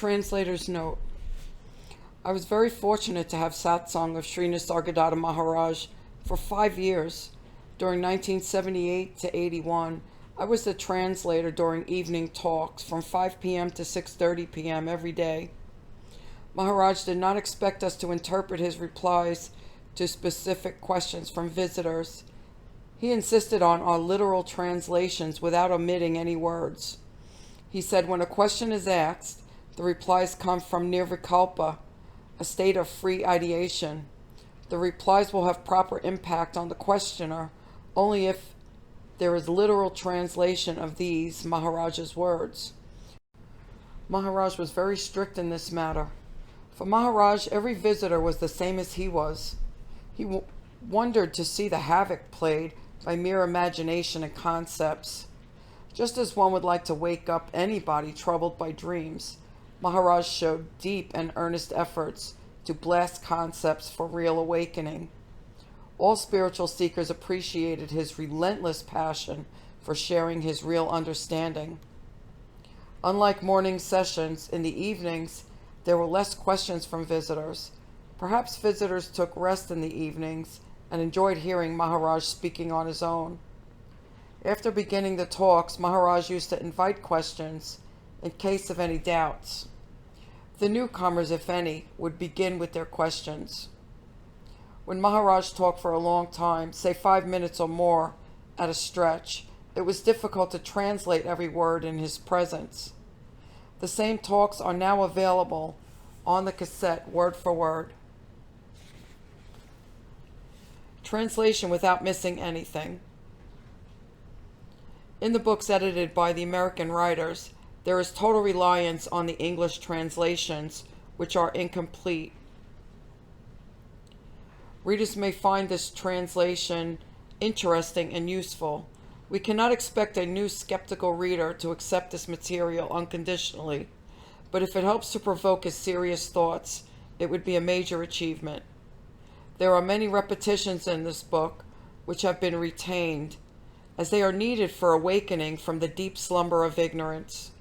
Translator's note. I was very fortunate to have satsang of Sri Nisargadatta Maharaj for 5 years. During 1978 to 81, I was the translator during evening talks from 5 p.m. to 6:30 p.m. every day. Maharaj did not expect us to interpret his replies to specific questions from visitors. He insisted on our literal translations without omitting any words. He said when a question is asked, the replies come from nirvikalpa, a state of free ideation. The replies will have proper impact on the questioner only if there is literal translation of these Maharaj's words. Maharaj was very strict in this matter. For Maharaj, every visitor was the same as he was. He wondered to see the havoc played by mere imagination and concepts. Just as one would like to wake up anybody troubled by dreams, Maharaj showed deep and earnest efforts to blast concepts for real awakening. All spiritual seekers appreciated his relentless passion for sharing his real understanding. Unlike morning sessions, in the evenings, there were less questions from visitors. Perhaps visitors took rest in the evenings and enjoyed hearing Maharaj speaking on his own. After beginning the talks, Maharaj used to invite questions in case of any doubts. The newcomers, if any, would begin with their questions. When Maharaj talked for a long time, say 5 minutes or more at a stretch, it was difficult to translate every word in his presence. The same talks are now available on the cassette, word for word. Translation without missing anything. In the books edited by the American writers, there is total reliance on the English translations, which are incomplete. Readers may find this translation interesting and useful. We cannot expect a new skeptical reader to accept this material unconditionally, but if it helps to provoke his serious thoughts, it would be a major achievement. There are many repetitions in this book which have been retained, as they are needed for awakening from the deep slumber of ignorance.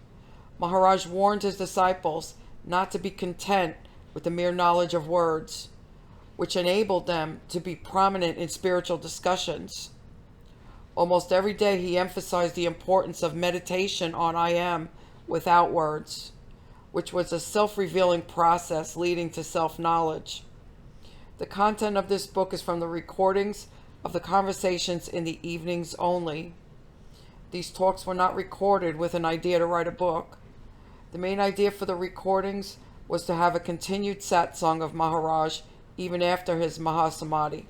Maharaj warned his disciples not to be content with the mere knowledge of words, which enabled them to be prominent in spiritual discussions. Almost every day he emphasized the importance of meditation on I am without words, which was a self-revealing process leading to self-knowledge. The content of this book is from the recordings of the conversations in the evenings only. These talks were not recorded with an idea to write a book. The main idea for the recordings was to have a continued satsang of Maharaj even after his Mahasamadhi.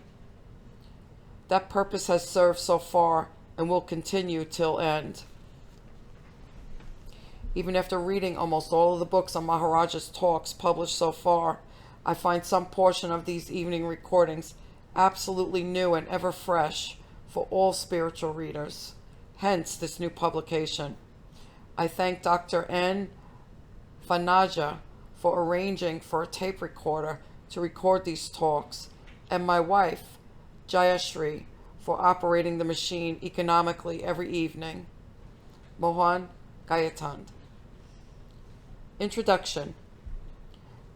That purpose has served so far and will continue till end. Even after reading almost all of the books on Maharaj's talks published so far, I find some portion of these evening recordings absolutely new and ever fresh for all spiritual readers. Hence this new publication. I thank Dr. N. Vanaja for arranging for a tape recorder to record these talks, and my wife, Jayashri, for operating the machine economically every evening. Mohan, Gaitonde. Introduction.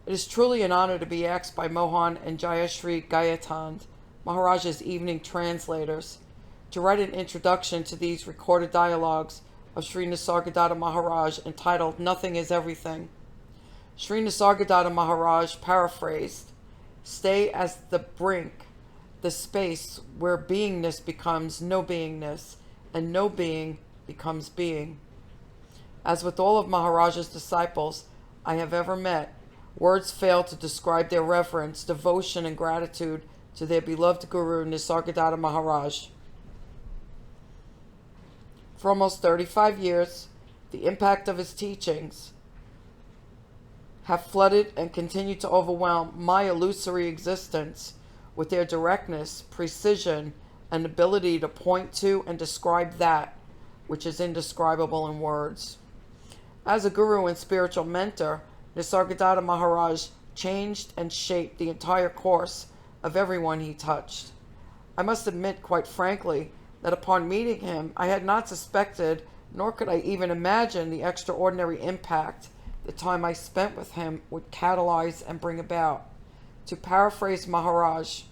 It is truly an honor to be asked by Mohan and Jayashri Gaitonde, Maharaj's evening translators, to write an introduction to these recorded dialogues of Sri Nisargadatta Maharaj entitled Nothing is Everything. Sri Nisargadatta Maharaj paraphrased, "Stay as the brink, the space where beingness becomes no beingness, and no being becomes being." As with all of Maharaj's disciples I have ever met, words fail to describe their reverence, devotion, and gratitude to their beloved Guru Nisargadatta Maharaj. For almost 35 years, the impact of his teachings have flooded and continue to overwhelm my illusory existence with their directness, precision, and ability to point to and describe that which is indescribable in words. As a guru and spiritual mentor, Nisargadatta Maharaj changed and shaped the entire course of everyone he touched. I must admit, quite frankly, that upon meeting him, I had not suspected, nor could I even imagine the extraordinary impact the time I spent with him would catalyze and bring about. To paraphrase Maharaj,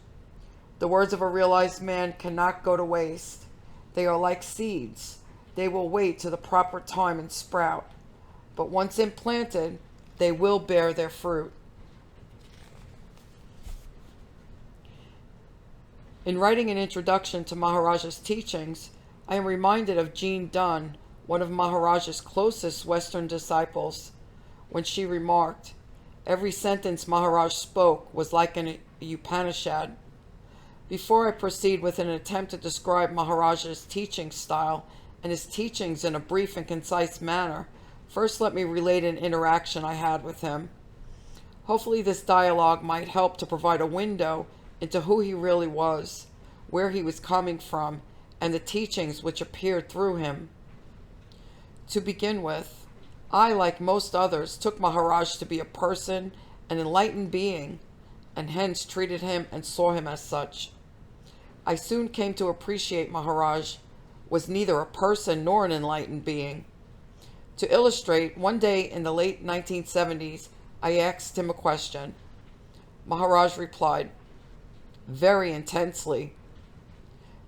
the words of a realized man cannot go to waste. They are like seeds. They will wait to the proper time and sprout. But once implanted, they will bear their fruit. In writing an introduction to Maharaj's teachings, I am reminded of Jean Dunn, one of Maharaj's closest Western disciples, when she remarked, "Every sentence Maharaj spoke was like an Upanishad." Before I proceed with an attempt to describe Maharaj's teaching style and his teachings in a brief and concise manner, first let me relate an interaction I had with him. Hopefully this dialogue might help to provide a window into who he really was, where he was coming from, and the teachings which appeared through him. To begin with, I, like most others, took Maharaj to be a person, an enlightened being, and hence treated him and saw him as such. I soon came to appreciate Maharaj was neither a person nor an enlightened being. To illustrate, one day in the late 1970s, I asked him a question. Maharaj replied, very intensely,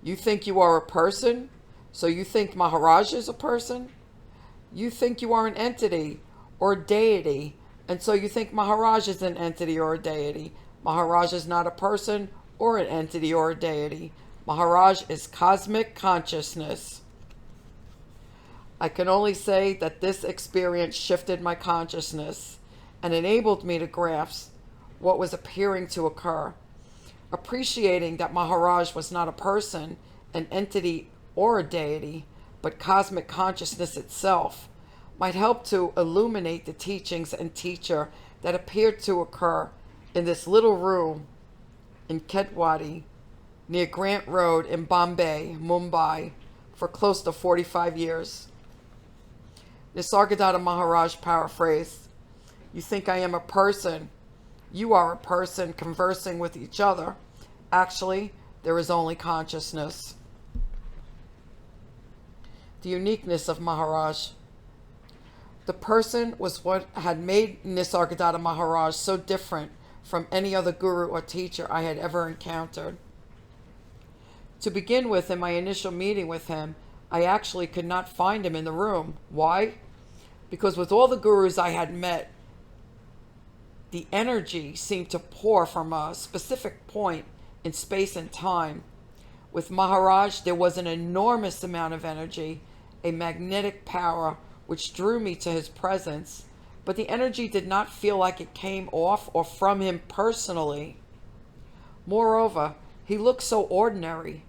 "You think you are a person? So you think Maharaj is a person? You think you are an entity or a deity, and so you think Maharaj is an entity or a deity. Maharaj is not a person or an entity or a deity. Maharaj is cosmic consciousness." I can only say that this experience shifted my consciousness and enabled me to grasp what was appearing to occur. Appreciating that Maharaj was not a person, an entity, or a deity, but cosmic consciousness itself, might help to illuminate the teachings and teacher that appeared to occur in this little room in Ketwadi, near Grant Road in Bombay, Mumbai, for close to 45 years. Nisargadatta Maharaj paraphrased, "You think I am a person. You are a person conversing with each other. Actually, there is only consciousness." The uniqueness of Maharaj. The person was what had made Nisargadatta Maharaj so different from any other guru or teacher I had ever encountered. To begin with, in my initial meeting with him, I actually could not find him in the room. Why? Because with all the gurus I had met, the energy seemed to pour from a specific point in space and time. With Maharaj, there was an enormous amount of energy, a magnetic power which drew me to his presence, but the energy did not feel like it came off or from him personally. Moreover, he looked so ordinary.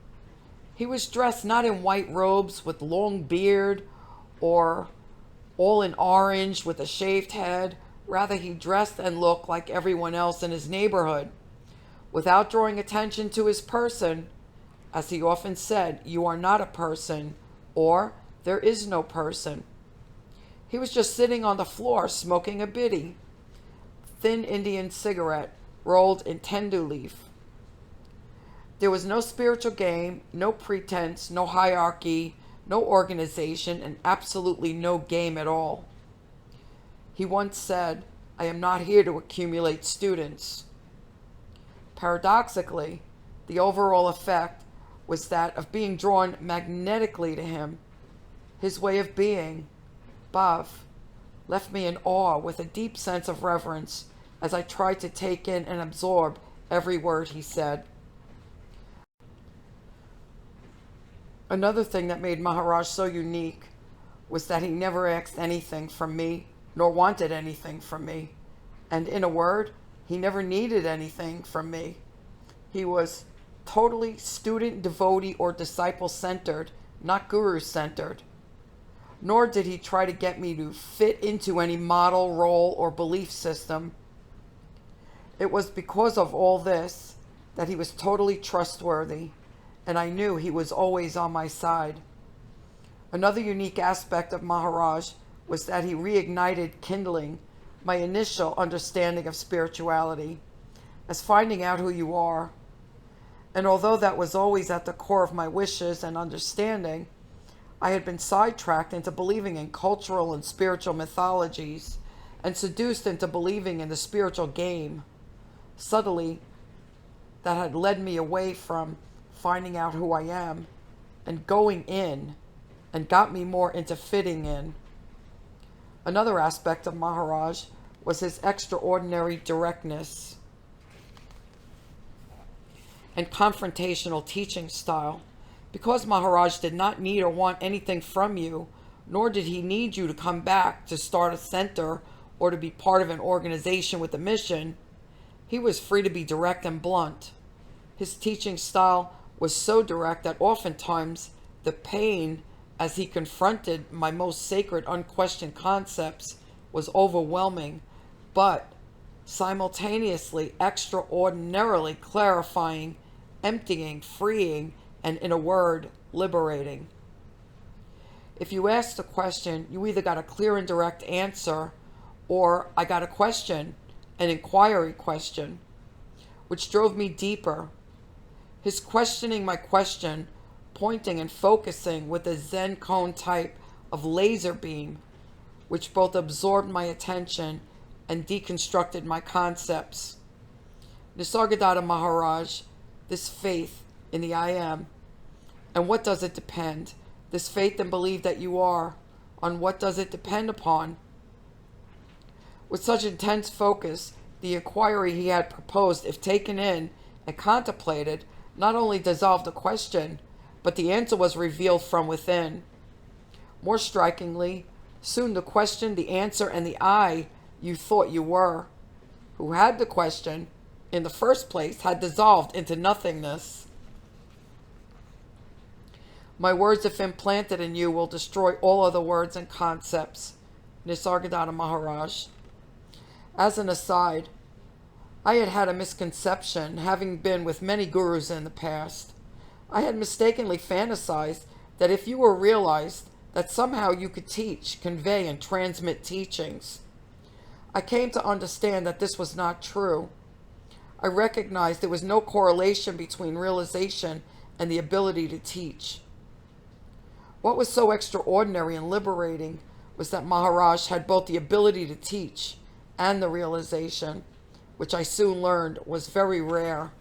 He was dressed not in white robes with long beard or all in orange with a shaved head. Rather, he dressed and looked like everyone else in his neighborhood. Without drawing attention to his person, as he often said, "You are not a person," or "There is no person." He was just sitting on the floor smoking a bidi, thin Indian cigarette rolled in tendu leaf. There was no spiritual game, no pretense, no hierarchy, no organization, and absolutely no game at all. He once said, "I am not here to accumulate students." Paradoxically, the overall effect was that of being drawn magnetically to him. His way of being, Bhav, left me in awe with a deep sense of reverence as I tried to take in and absorb every word he said. Another thing that made Maharaj so unique was that he never asked anything from me, nor wanted anything from me. And in a word, he never needed anything from me. He was totally student, devotee, or disciple-centered, not guru-centered. Nor did he try to get me to fit into any model, role, or belief system. It was because of all this that he was totally trustworthy, and I knew he was always on my side. Another unique aspect of Maharaj was that he reignited kindling my initial understanding of spirituality as finding out who you are. And although that was always at the core of my wishes and understanding, I had been sidetracked into believing in cultural and spiritual mythologies and seduced into believing in the spiritual game, subtly, that had led me away from finding out who I am and going in, and got me more into fitting in. Another aspect of Maharaj was his extraordinary directness and confrontational teaching style. Because Maharaj did not need or want anything from you, nor did he need you to come back to start a center or to be part of an organization with a mission, he was free to be direct and blunt. His teaching style was so direct that oftentimes the pain as he confronted my most sacred, unquestioned concepts was overwhelming, but simultaneously extraordinarily clarifying, emptying, freeing, and in a word, liberating. If you asked a question, you either got a clear and direct answer, or I got a question, an inquiry question, which drove me deeper. His questioning my question, pointing and focusing with a Zen cone type of laser beam, which both absorbed my attention and deconstructed my concepts. Nisargadatta Maharaj, this faith in the I am. And what does it depend? This faith and belief that you are, on what does it depend upon? With such intense focus, the inquiry he had proposed, if taken in and contemplated, not only dissolved the question, but the answer was revealed from within. More strikingly, soon the question, the answer, and the I you thought you were, who had the question, in the first place, had dissolved into nothingness. My words, if implanted in you, will destroy all other words and concepts. Nisargadatta Maharaj. As an aside, I had had a misconception, having been with many gurus in the past. I had mistakenly fantasized that if you were realized, that somehow you could teach, convey, and transmit teachings. I came to understand that this was not true. I recognized there was no correlation between realization and the ability to teach. What was so extraordinary and liberating was that Maharaj had both the ability to teach and the realization, which I soon learned was very rare.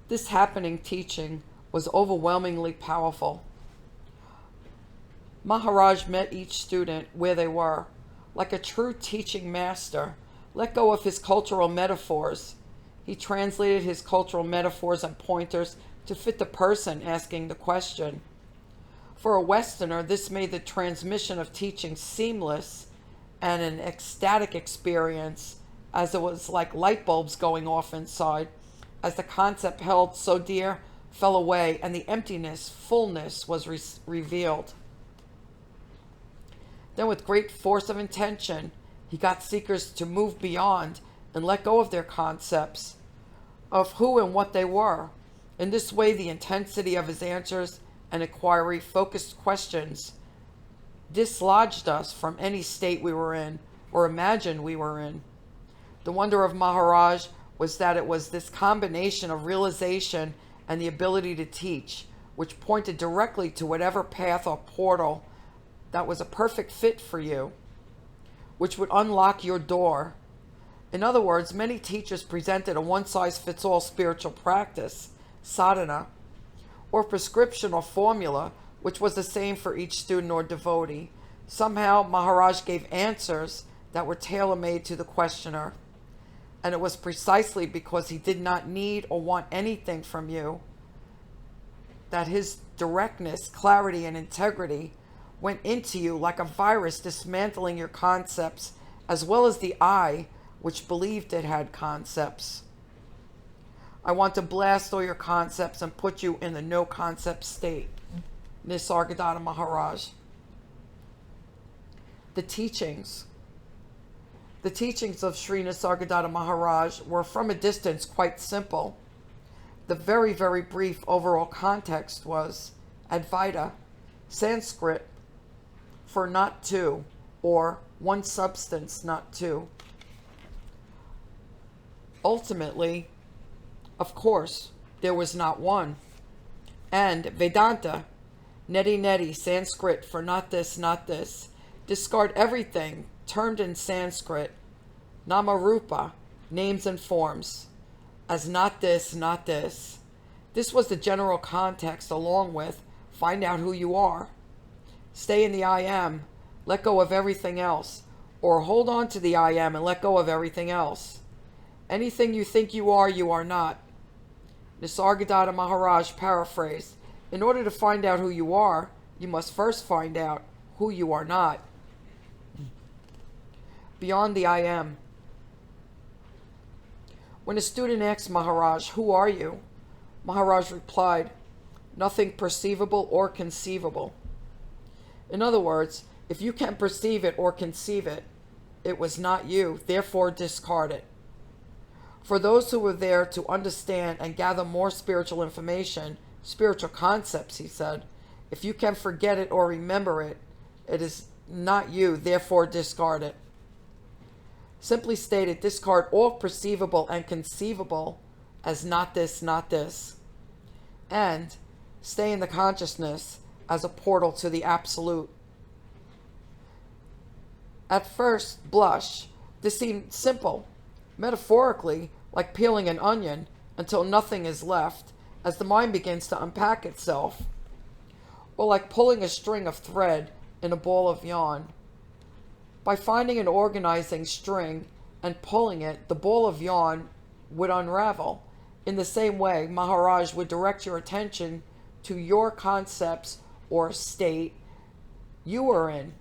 This happening teaching was overwhelmingly powerful. Maharaj met each student where they were. Like a true teaching master, let go of his cultural metaphors. He translated his cultural metaphors and pointers to fit the person asking the question. For a Westerner, this made the transmission of teaching seamless and an ecstatic experience, as it was like light bulbs going off inside, as the concept held so dear fell away and the emptiness, fullness was revealed. Then with great force of intention, he got seekers to move beyond and let go of their concepts of who and what they were. In this way, the intensity of his answers and inquiry-focused questions dislodged us from any state we were in or imagined we were in. The wonder of Maharaj was that it was this combination of realization and the ability to teach, which pointed directly to whatever path or portal that was a perfect fit for you, which would unlock your door. In other words, many teachers presented a one-size-fits-all spiritual practice, sadhana, or prescription or formula, which was the same for each student or devotee. Somehow, Maharaj gave answers that were tailor-made to the questioner. And it was precisely because he did not need or want anything from you that his directness, clarity, and integrity went into you like a virus, dismantling your concepts, as well as the I, which believed it had concepts. I want to blast all your concepts and put you in the no-concept state. Nisargadatta Maharaj. The teachings of Sri Nisargadatta Maharaj were from a distance quite simple. The very, very brief overall context was Advaita, Sanskrit for not two, or one substance, not two. Ultimately, of course, there was not one. And Vedanta, neti neti, Sanskrit for not this, not this. Discard everything termed in Sanskrit namarupa, names and forms, as not this, not this. This was the general context, along with find out who you are. Stay in the I am, let go of everything else, or hold on to the I am and let go of everything else. Anything you think you are not. Nisargadatta Maharaj paraphrased, in order to find out who you are, you must first find out who you are not. Beyond the I am. When a student asked Maharaj, who are you? Maharaj replied, nothing perceivable or conceivable. In other words, if you can perceive it or conceive it, it was not you, therefore discard it. For those who were there to understand and gather more spiritual information, spiritual concepts, he said, if you can forget it or remember it, it is not you, therefore discard it. Simply stated, discard all perceivable and conceivable as not this, not this. And stay in the consciousness as a portal to the absolute. At first blush, this seemed simple, metaphorically like peeling an onion until nothing is left as the mind begins to unpack itself, or like pulling a string of thread in a ball of yarn. By finding and organizing string and pulling it, the ball of yarn would unravel. In the same way, Maharaj would direct your attention to your concepts or state you are in,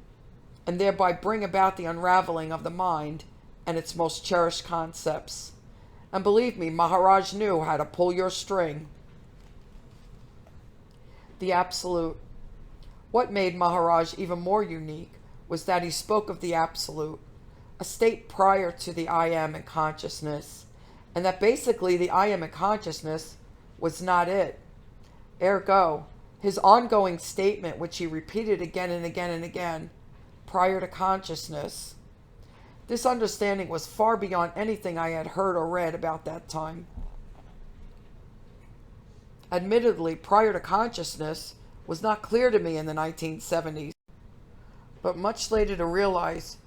and thereby bring about the unraveling of the mind and its most cherished concepts. And believe me, Maharaj knew how to pull your string. The Absolute. What made Maharaj even more unique was that he spoke of the Absolute, a state prior to the I am in consciousness, and that basically the I am in consciousness was not it. Ergo, his ongoing statement, which he repeated again and again and again, prior to consciousness. This understanding was far beyond anything I had heard or read about that time. Admittedly, prior to consciousness was not clear to me in the 1970s, but much later to realize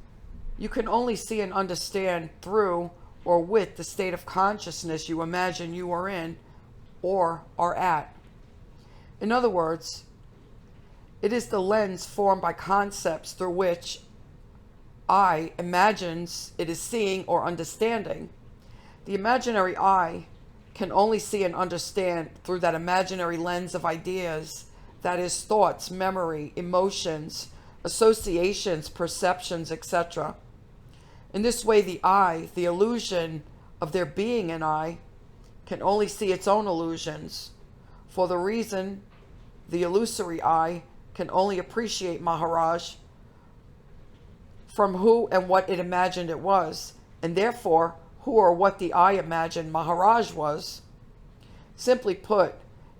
you can only see and understand through or with the state of consciousness you imagine you are in or are at. In other words, it is the lens formed by concepts through which I imagines it is seeing or understanding. The imaginary I can only see and understand through that imaginary lens of ideas, that is, thoughts, memory, emotions, associations, perceptions, etc. In this way, the I, the illusion of there being an I, can only see its own illusions. For the reason, the illusory I can only appreciate Maharaj from who and what it imagined it was, and therefore who or what the I imagined Maharaj was. Simply put,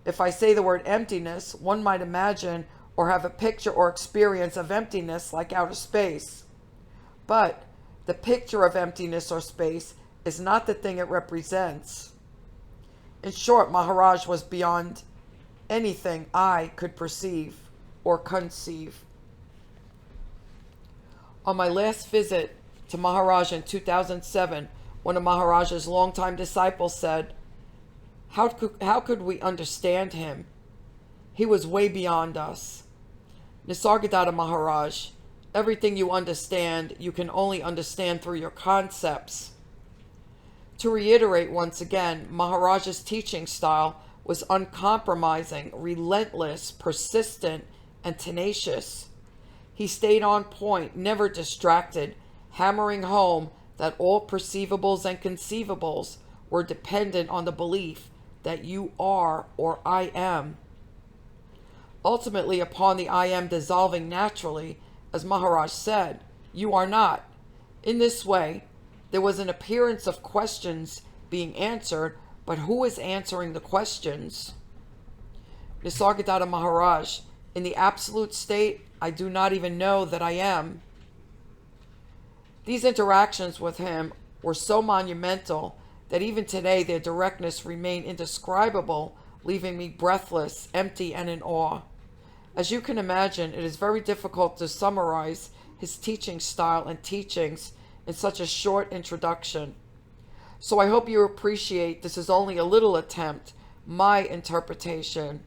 if I say the word emptiness, one might imagine or have a picture or experience of emptiness like outer space. But the picture of emptiness or space is not the thing it represents. In short, Maharaj was beyond anything I could perceive or conceive. On my last visit to Maharaj in 2007, one of Maharaj's longtime disciples said, How could we understand him? He was way beyond us. Nisargadatta Maharaj, everything you understand, you can only understand through your concepts. To reiterate once again, Maharaj's teaching style was uncompromising, relentless, persistent, and tenacious. He stayed on point, never distracted, hammering home that all perceivables and conceivables were dependent on the belief that you are or I am. Ultimately, upon the I am dissolving naturally, as Maharaj said, you are not. In this way, there was an appearance of questions being answered, but who is answering the questions? Nisargadatta Maharaj, in the absolute state, I do not even know that I am. These interactions with him were so monumental that even today their directness remained indescribable, leaving me breathless, empty, and in awe. As you can imagine, it is very difficult to summarize his teaching style and teachings in such a short introduction. So I hope you appreciate this is only a little attempt, my interpretation,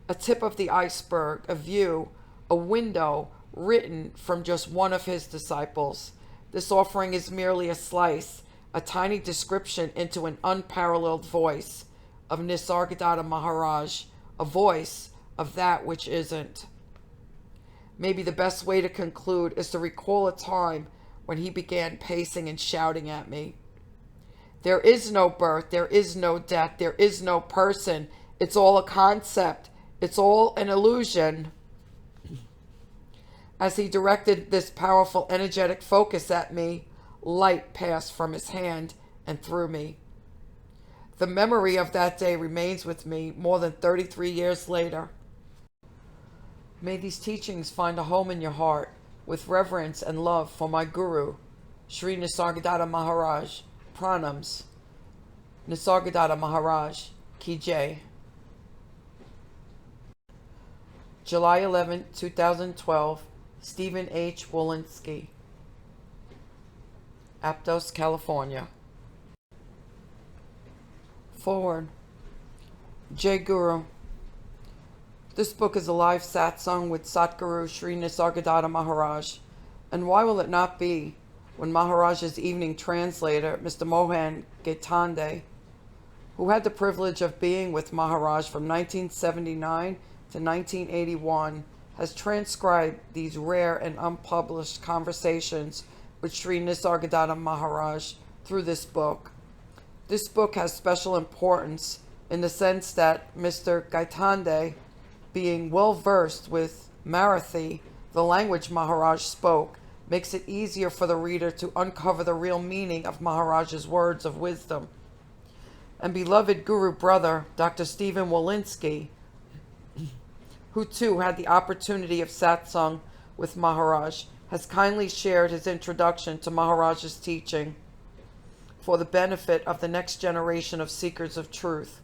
a tip of the iceberg, a view, a window written from just one of his disciples. This offering is merely a slice, a tiny description into an unparalleled voice of Nisargadatta Maharaj, a voice of that which isn't. Maybe the best way to conclude is to recall a time when he began pacing and shouting at me. There is no birth, there is no death, there is no person. It's all a concept. It's all an illusion. As he directed this powerful, energetic focus at me, light passed from his hand and through me. The memory of that day remains with me more than 33 years later. May these teachings find a home in your heart with reverence and love for my Guru, Sri Nisargadatta Maharaj. Pranams. Nisargadatta Maharaj. Ki Jai. July 11, 2012. Stephen H. Walensky. Aptos, California. Forward. Jai Guru. This book is a live satsang with Satguru Sri Nisargadatta Maharaj. And why will it not be when Maharaj's evening translator, Mr. Mohan Gaitonde, who had the privilege of being with Maharaj from 1979 to 1981, has transcribed these rare and unpublished conversations with Sri Nisargadatta Maharaj through this book. This book has special importance in the sense that Mr. Gaitonde, being well versed with Mariti, the language Maharaj spoke, makes it easier for the reader to uncover the real meaning of Maharaj's words of wisdom. And beloved Guru brother, Dr. Stephen Walensky, who too had the opportunity of satsang with Maharaj, has kindly shared his introduction to Maharaj's teaching for the benefit of the next generation of seekers of truth.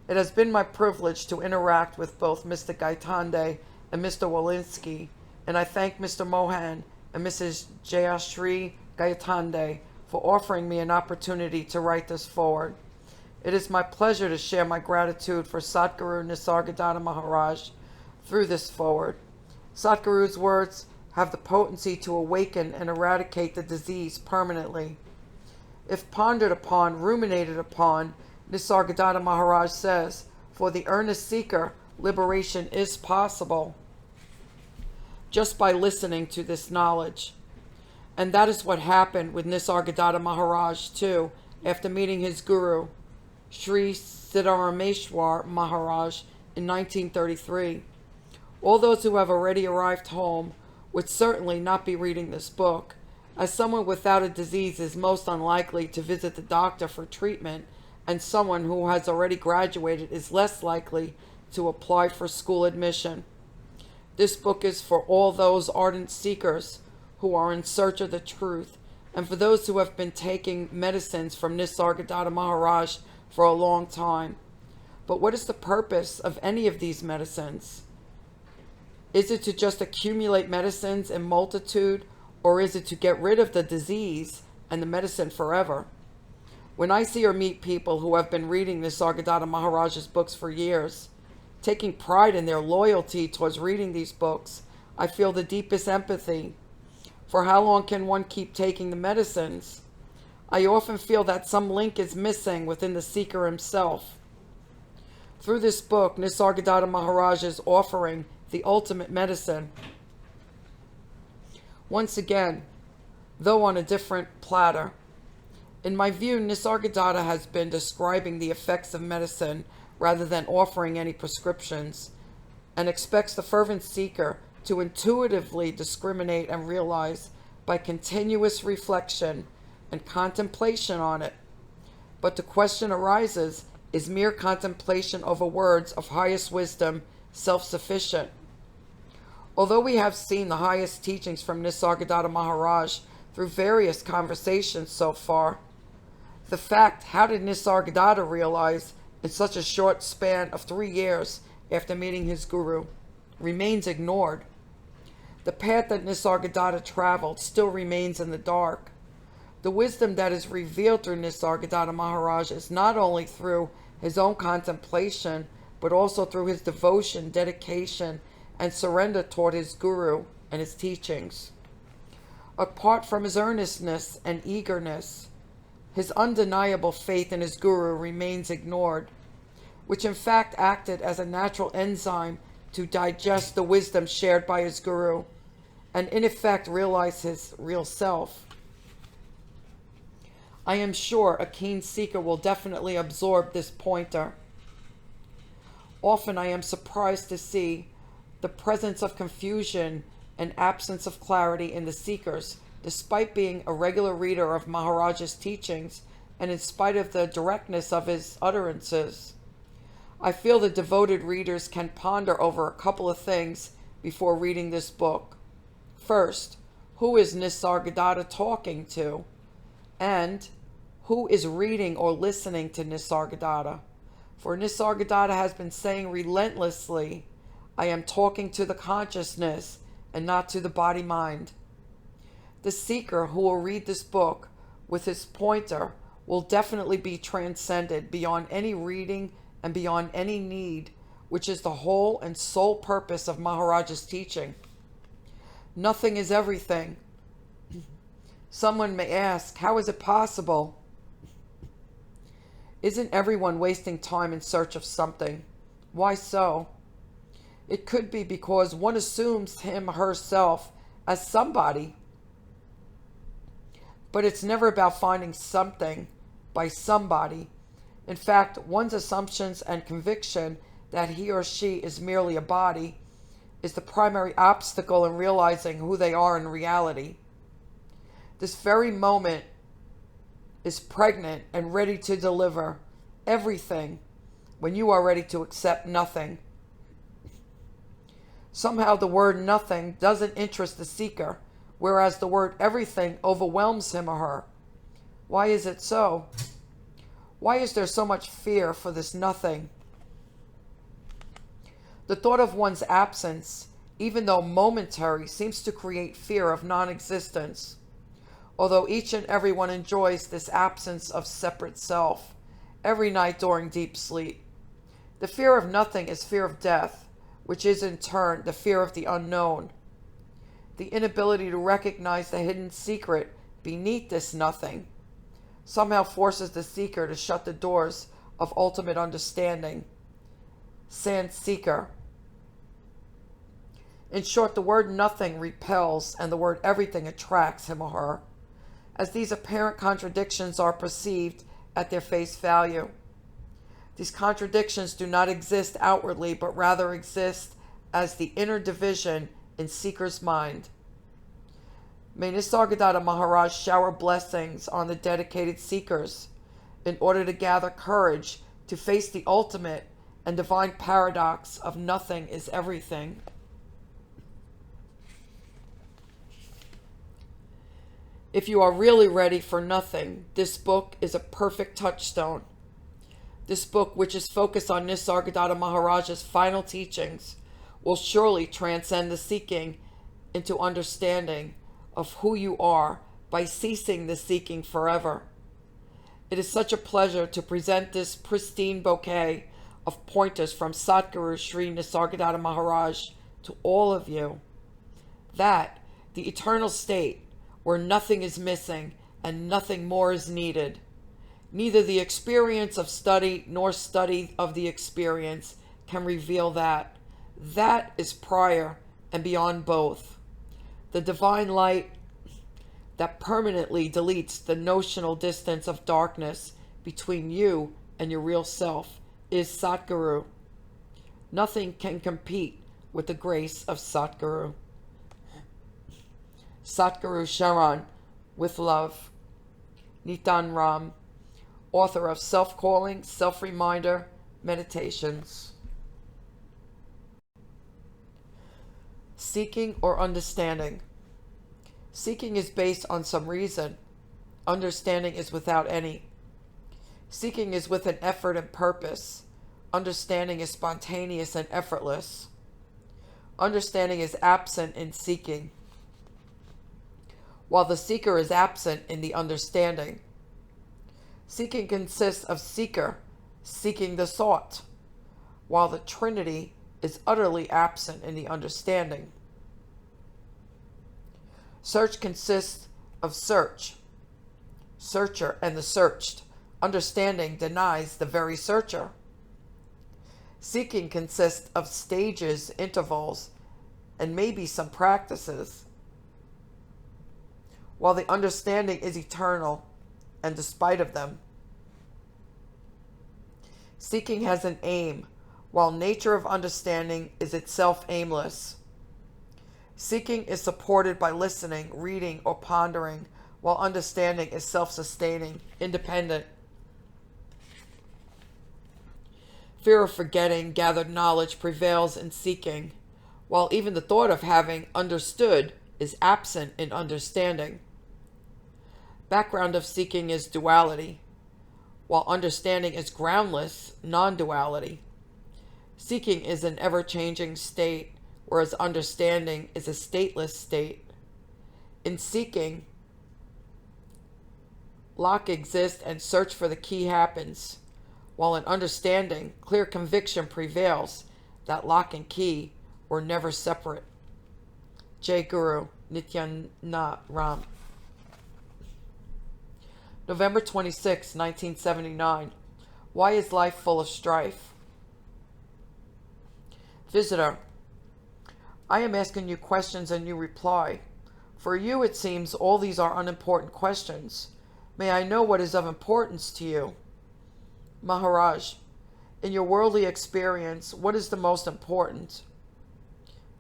It has been my privilege to interact with both Mr. Gaitonde and Mr. Walensky, and I thank Mr. Mohan and Mrs. Jayashri Gaitonde for offering me an opportunity to write this forward. It is my pleasure to share my gratitude for Satguru Nisargadatta Maharaj through this forward. Satguru's words have the potency to awaken and eradicate the disease permanently. If pondered upon, ruminated upon, Nisargadatta Maharaj says, for the earnest seeker, liberation is possible just by listening to this knowledge. And that is what happened with Nisargadatta Maharaj too, after meeting his guru, Sri Siddharameshwar Maharaj, in 1933. All those who have already arrived home would certainly not be reading this book, as someone without a disease is most unlikely to visit the doctor for treatment, and someone who has already graduated is less likely to apply for school admission. This book is for all those ardent seekers who are in search of the truth, and for those who have been taking medicines from Nisargadatta Maharaj for a long time. But what is the purpose of any of these medicines? Is it to just accumulate medicines in multitude, or is it to get rid of the disease and the medicine forever? When I see or meet people who have been reading Nisargadatta Maharaj's books for years, taking pride in their loyalty towards reading these books, I feel the deepest empathy. For how long can one keep taking the medicines? I often feel that some link is missing within the seeker himself. Through this book, Nisargadatta Maharaj is offering the ultimate medicine. Once again, though on a different platter. In my view, Nisargadatta has been describing the effects of medicine rather than offering any prescriptions, and expects the fervent seeker to intuitively discriminate and realize by continuous reflection and contemplation on it. But the question arises, is mere contemplation over words of highest wisdom self-sufficient? Although we have seen the highest teachings from Nisargadatta Maharaj through various conversations so far, the fact, how did Nisargadatta realize in such a short span of 3 years after meeting his guru, remains ignored. The path that Nisargadatta traveled still remains in the dark. The wisdom that is revealed through Nisargadatta Maharaj is not only through his own contemplation, but also through his devotion, dedication, and surrender toward his guru and his teachings. Apart from his earnestness and eagerness, his undeniable faith in his guru remains ignored, which in fact acted as a natural enzyme to digest the wisdom shared by his guru, and in effect realize his real self. I am sure a keen seeker will definitely absorb this pointer. Often I am surprised to see the presence of confusion and absence of clarity in the seekers, despite being a regular reader of Maharaj's teachings and in spite of the directness of his utterances. I feel the devoted readers can ponder over a couple of things before reading this book. First, who is Nisargadatta talking to? And who is reading or listening to Nisargadatta? For Nisargadatta has been saying relentlessly, I am talking to the consciousness and not to the body-mind. The seeker who will read this book with his pointer will definitely be transcended beyond any reading and beyond any need, which is the whole and sole purpose of Maharaj's teaching. Nothing is everything. Someone may ask, how is it possible? Isn't everyone wasting time in search of something? Why so? It could be because one assumes him or herself as somebody. But it's never about finding something by somebody. In fact, one's assumptions and conviction that he or she is merely a body is the primary obstacle in realizing who they are in reality. This very moment is pregnant and ready to deliver everything when you are ready to accept nothing. Somehow the word nothing doesn't interest the seeker, whereas the word everything overwhelms him or her. Why is it so? Why is there so much fear for this nothing? The thought of one's absence, even though momentary, seems to create fear of non-existence, although each and everyone enjoys this absence of separate self every night during deep sleep. The fear of nothing is fear of death, which is in turn the fear of the unknown. The inability to recognize the hidden secret beneath this nothing somehow forces the seeker to shut the doors of ultimate understanding. Sans seeker. In short, the word nothing repels and the word everything attracts him or her, as these apparent contradictions are perceived at their face value. These contradictions do not exist outwardly, but rather exist as the inner division in seeker's mind. May Nisargadatta Maharaj shower blessings on the dedicated seekers in order to gather courage to face the ultimate and divine paradox of nothing is everything. If you are really ready for nothing, this book is a perfect touchstone. This book, which is focused on Nisargadatta Maharaj's final teachings, will surely transcend the seeking into understanding of who you are by ceasing the seeking forever. It is such a pleasure to present this pristine bouquet of pointers from Satguru Sri Nisargadatta Maharaj to all of you. That, the eternal state where nothing is missing and nothing more is needed. Neither the experience of study nor study of the experience can reveal that. That is prior and beyond both. The divine light that permanently deletes the notional distance of darkness between you and your real self is Satguru. Nothing can compete with the grace of Satguru. Satguru Sharan, with love. Nitan Ram, author of Self-Calling, Self-Reminder, Meditations. Seeking or understanding. Seeking is based on some reason. Understanding is without any. Seeking is with an effort and purpose. Understanding is spontaneous and effortless. Understanding is absent in seeking, while the seeker is absent in the understanding. Seeking consists of seeker seeking the sought, while the Trinity is utterly absent in the understanding. Search consists of search, searcher, and the searched. Understanding denies the very searcher. Seeking consists of stages, intervals, and maybe some practices, while the understanding is eternal and despite of them. Seeking has an aim, while nature of understanding is itself aimless. Seeking is supported by listening, reading, or pondering, while understanding is self-sustaining, independent. Fear of forgetting gathered knowledge prevails in seeking, while even the thought of having understood is absent in understanding. Background of seeking is duality, while understanding is groundless non-duality. Seeking is an ever-changing state, whereas understanding is a stateless state. In seeking, lock exists and search for the key happens, while in understanding, clear conviction prevails that lock and key were never separate. Jai Guru Nityananda Ram. November 26, 1979. Why is life full of strife? Visitor, I am asking you questions and you reply. For you, it seems all these are unimportant questions. May I know what is of importance to you? Maharaj, in your worldly experience, what is the most important?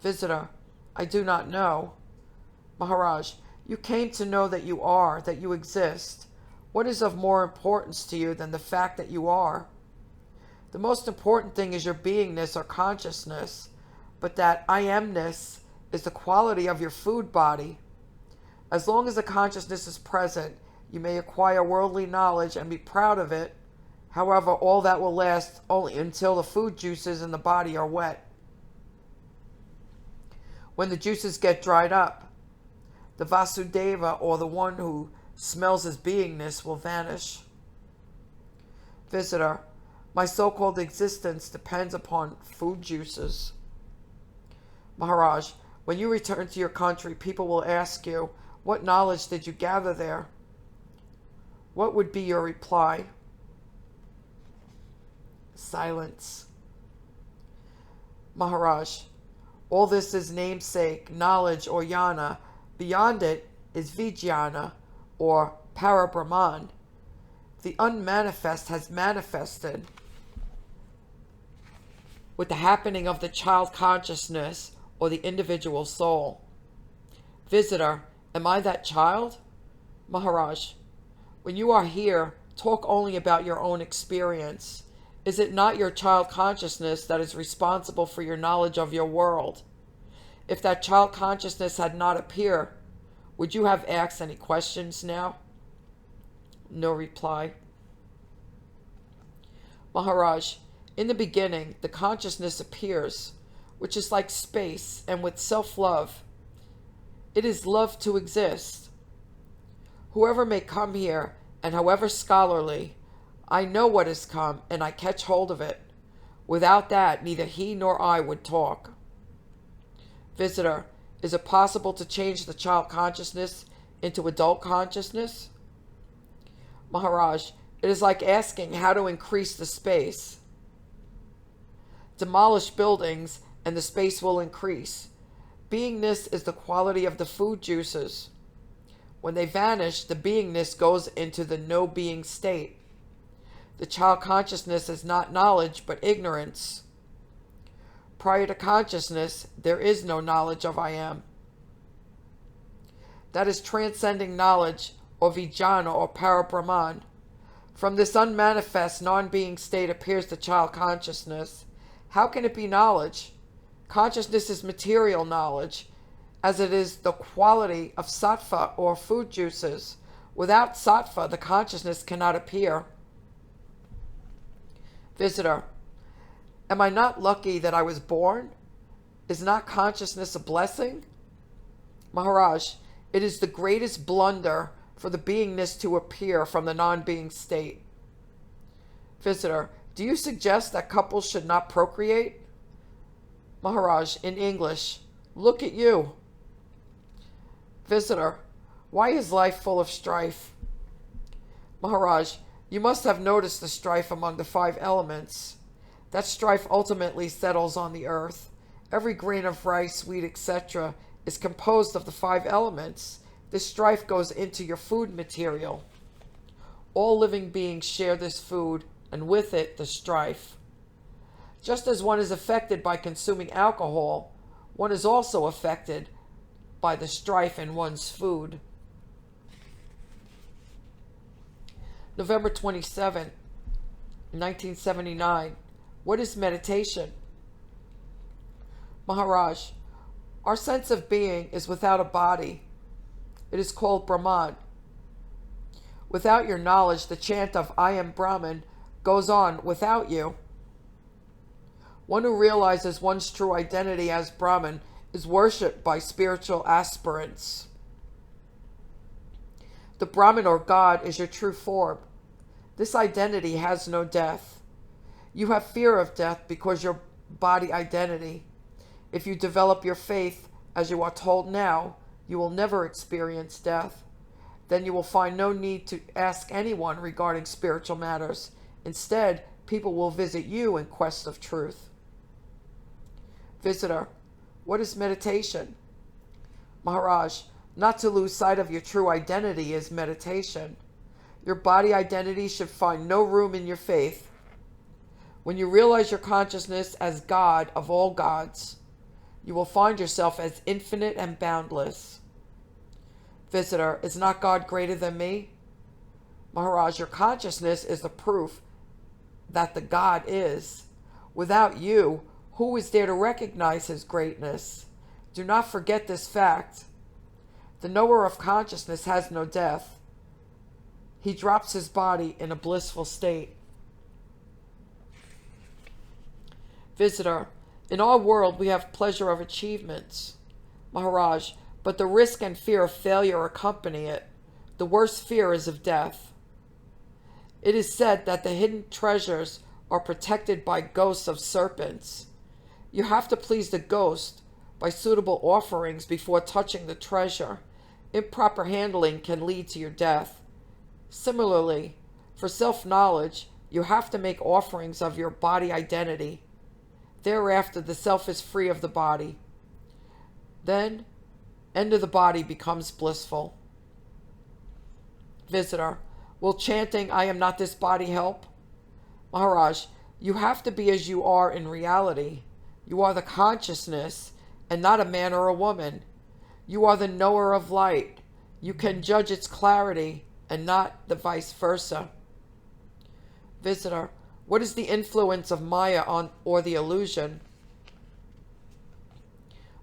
Visitor, I do not know. Maharaj, you came to know that you are, that you exist. What is of more importance to you than the fact that you are? The most important thing is your beingness or consciousness, but that I amness is the quality of your food body. As long as the consciousness is present, you may acquire worldly knowledge and be proud of it. However, all that will last only until the food juices in the body are wet. When the juices get dried up, the Vasudeva, or the one who smells his beingness, will vanish. Visitor, my so-called existence depends upon food juices. Maharaj, when you return to your country, people will ask you, what knowledge did you gather there? What would be your reply? Silence. Maharaj, all this is namesake, knowledge, or jnana. Beyond it is vijnana, or para-brahman. The unmanifest has manifested. With the happening of the child consciousness, or the individual soul. Visitor, am I that child? Maharaj, when you are here, talk only about your own experience. Is it not your child consciousness that is responsible for your knowledge of your world? If that child consciousness had not appeared, would you have asked any questions now? No reply. Maharaj, in the beginning, the consciousness appears, which is like space, and with self-love. It is love to exist. Whoever may come here, and however scholarly, I know what has come, and I catch hold of it. Without that, neither he nor I would talk. Visitor, is it possible to change the child consciousness into adult consciousness? Maharaj, it is like asking how to increase the space. Demolish buildings, and the space will increase. Beingness is the quality of the food juices. When they vanish, the beingness goes into the no-being state. The child consciousness is not knowledge, but ignorance. Prior to consciousness, there is no knowledge of I am. That is transcending knowledge, or vijnana, or para-brahman. From this unmanifest, non-being state appears the child consciousness. How can it be knowledge? Consciousness is material knowledge, as it is the quality of sattva, or food juices. Without sattva, the consciousness cannot appear. Visitor, am I not lucky that I was born? Is not consciousness a blessing? Maharaj, it is the greatest blunder for the beingness to appear from the non-being state. Visitor, do you suggest that couples should not procreate? Maharaj, in English, look at you. Visitor, why is life full of strife? Maharaj, you must have noticed the strife among the 5 elements. That strife ultimately settles on the earth. Every grain of rice, wheat, etc. is composed of the 5 elements. This strife goes into your food material. All living beings share this food, and with it the strife. Just as one is affected by consuming alcohol, one is also affected by the strife in one's food. November 27, 1979. What is meditation? Maharaj, our sense of being is without a body. It is called Brahman. Without your knowledge, the chant of I am Brahman goes on without you. One who realizes one's true identity as Brahman is worshipped by spiritual aspirants. The Brahman or God is your true form. This identity has no death. You have fear of death because your body identity. If you develop your faith as you are told now, you will never experience death. Then you will find no need to ask anyone regarding spiritual matters. Instead, people will visit you in quest of truth. Visitor, what is meditation? Maharaj, not to lose sight of your true identity is meditation. Your body identity should find no room in your faith. When you realize your consciousness as God of all gods, you will find yourself as infinite and boundless. Visitor, is not God greater than me? Maharaj, your consciousness is the proof that the God is. Without you, who is there to recognize his greatness? Do not forget this fact. The knower of consciousness has no death. He drops his body in a blissful state. Visitor, in our world we have pleasure of achievements. Maharaj, but the risk and fear of failure accompany it. The worst fear is of death. It is said that the hidden treasures are protected by ghosts of serpents. You have to please the ghost by suitable offerings before touching the treasure. Improper handling can lead to your death. Similarly, for self-knowledge, you have to make offerings of your body identity. Thereafter, the self is free of the body. Then, end of the body becomes blissful. Visitor, will chanting, I am not this body help? Maharaj, you have to be as you are in reality. You are the consciousness and not a man or a woman. You are the knower of light. You can judge its clarity and not the vice versa. Visitor, what is the influence of Maya on or the illusion?